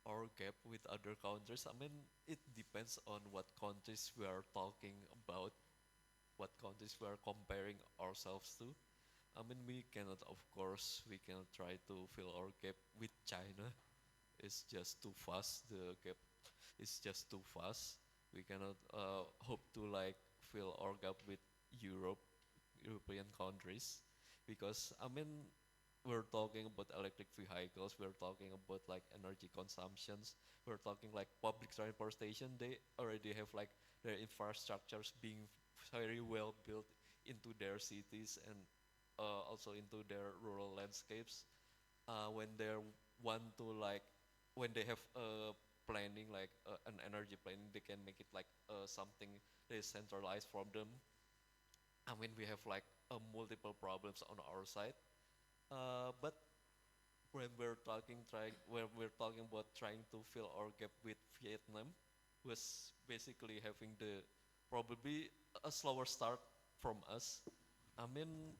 our gap with other countries, I mean, it depends on what countries we are talking about, what countries we are comparing ourselves to. I mean, we cannot try to fill our gap with China. It's just too fast. The gap is just too fast. We cannot hope to like fill our gap with European countries, because I mean, we're talking about electric vehicles, we're talking about like energy consumptions, we're talking like public transportation. They already have like their infrastructures being very well built into their cities and also into their rural landscapes. When they want to like, when they have planning like an energy planning, they can make it like something that is centralized from them. I mean, we have like multiple problems on our side. But when we're talking about trying to fill our gap with Vietnam, was basically having the probably a slower start from us. I mean,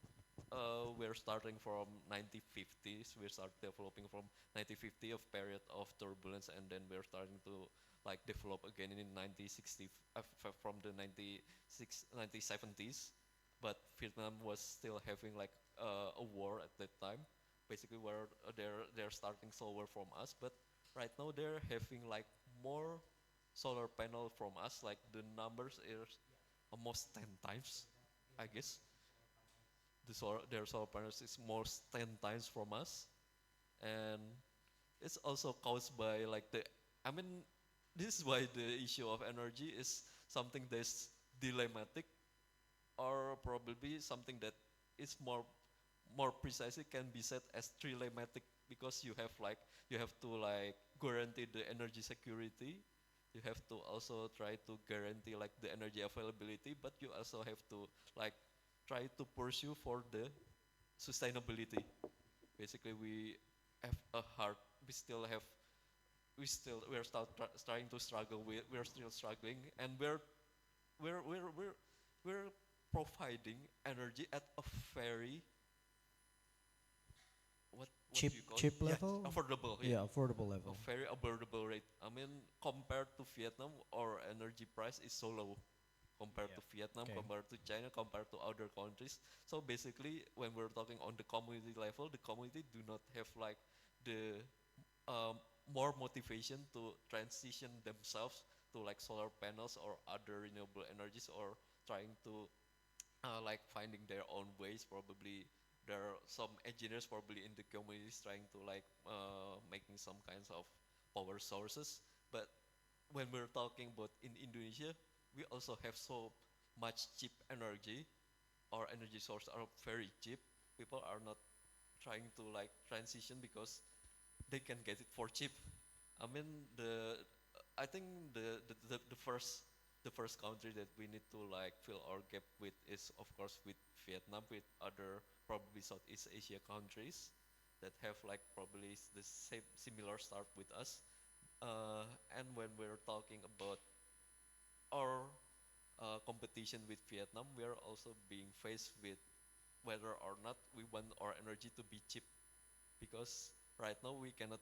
we're starting from 1950s. We start developing from 1950 of period of turbulence, and then we're starting to like develop again in 1960 from the 1970s. But Vietnam was still having like a war at that time. Basically, where they're starting slower from us, but right now they're having like more solar panel from us. Like the numbers is almost 10 times, I guess. Their solar panels is most 10 times from us, and it's also caused by like I mean, this is why the issue of energy is something that's dilematic, or probably something that is more precisely can be said as trilematic, because you have to like guarantee the energy security, you have to also try to guarantee like the energy availability, but you also have to like try to pursue for the sustainability. Basically, we still have we're still trying to struggle with, we're still struggling, and we're we're we're we're providing energy at a very what Cheap, do you call cheap it? level? Yeah, affordable. Yeah, affordable level. A very affordable rate. I mean, compared to Vietnam, our energy price is so low compared to Vietnam, Okay. compared to China, compared to other countries. So basically, when we're talking on the community level, the community do not have like the more motivation to transition themselves to like solar panels or other renewable energies, or trying to like finding their own ways. Probably there are some engineers probably in the communities trying to like making some kinds of power sources. But when we're talking about in Indonesia, we also have so much cheap energy. Our energy sources are very cheap. People are not trying to like transition because they can get it for cheap. I mean, I think the first country that we need to like fill our gap with is of course with Vietnam, with other probably Southeast Asia countries that have like probably the same similar start with us. And when we're talking about our competition with Vietnam, we are also being faced with whether or not we want our energy to be cheap, because right now we cannot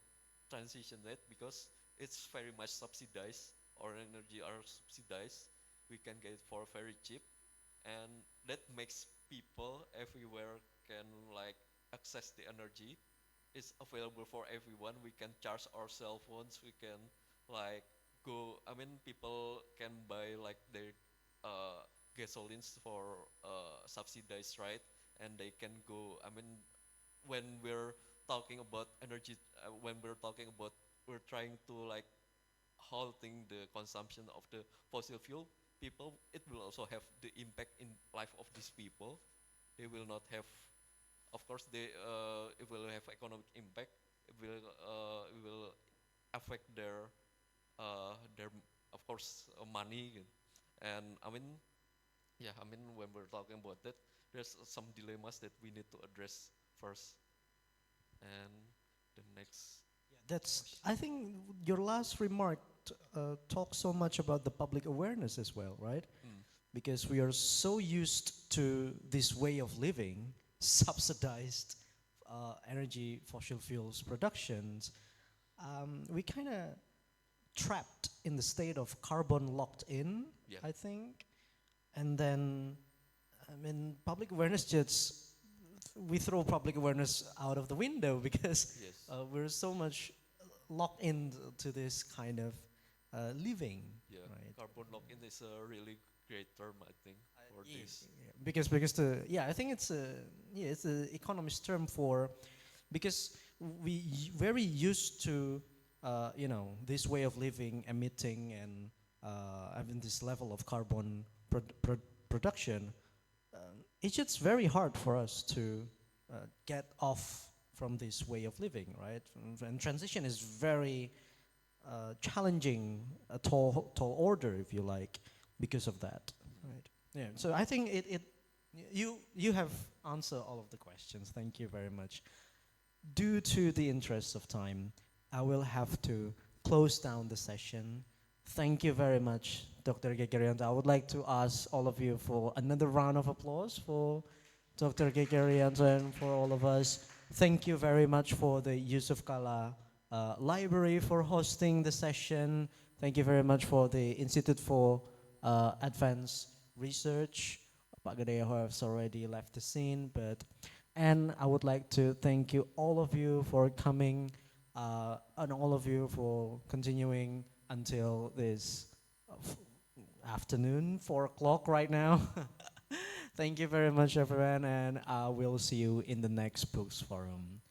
transition that because it's very much subsidized. Our energy are subsidized. We can get it for very cheap, and that makes people everywhere can like access the energy. It's available for everyone. We can charge our cell phones. We can like go. I mean, people can buy like their gasolines for subsidized, right? And they can go. I mean, when we're talking about energy, when we're talking about we're trying to like halting the consumption of the fossil fuel, people, it will also have the impact in life of these people. They will not have, of course, it will have economic impact. It will affect their, of course, money. And I mean, yeah, I mean, when we're talking about that, there's some dilemmas that we need to address first. And the next That's, question. I think your last remark talks so much about the public awareness as well, right? Mm. Because we are so used to this way of living, subsidized energy, fossil fuels productions, we kind of trapped in the state of carbon locked in, Yeah. I think. And then, I mean, public awareness just, we throw public awareness out of the window because Yes. we're so much locked into this kind of living, Yeah. right? Carbon lock-in is a really great term, I think, for this. Because I think it's a economist term for, because we very used to this way of living, emitting and having this level of carbon production. It's just very hard for us to get off from this way of living, right? And transition is very challenging, a tall order, if you like, because of that, right? Yeah. So I think you have answered all of the questions. Thank you very much. Due to the interest of time, I will have to close down the session. Thank you very much, Dr. Geger Riyanto. I would like to ask all of you for another round of applause for Dr. Geger Riyanto and for all of us. Thank you very much for the Yusuf Kala Library for hosting the session. Thank you very much for the Institute for Advanced Research. Pak Gadeo has already left the scene, and I would like to thank you, all of you, for coming, and all of you for continuing until this afternoon, 4 o'clock right now. Thank you very much, everyone, and we'll see you in the next Books Forum.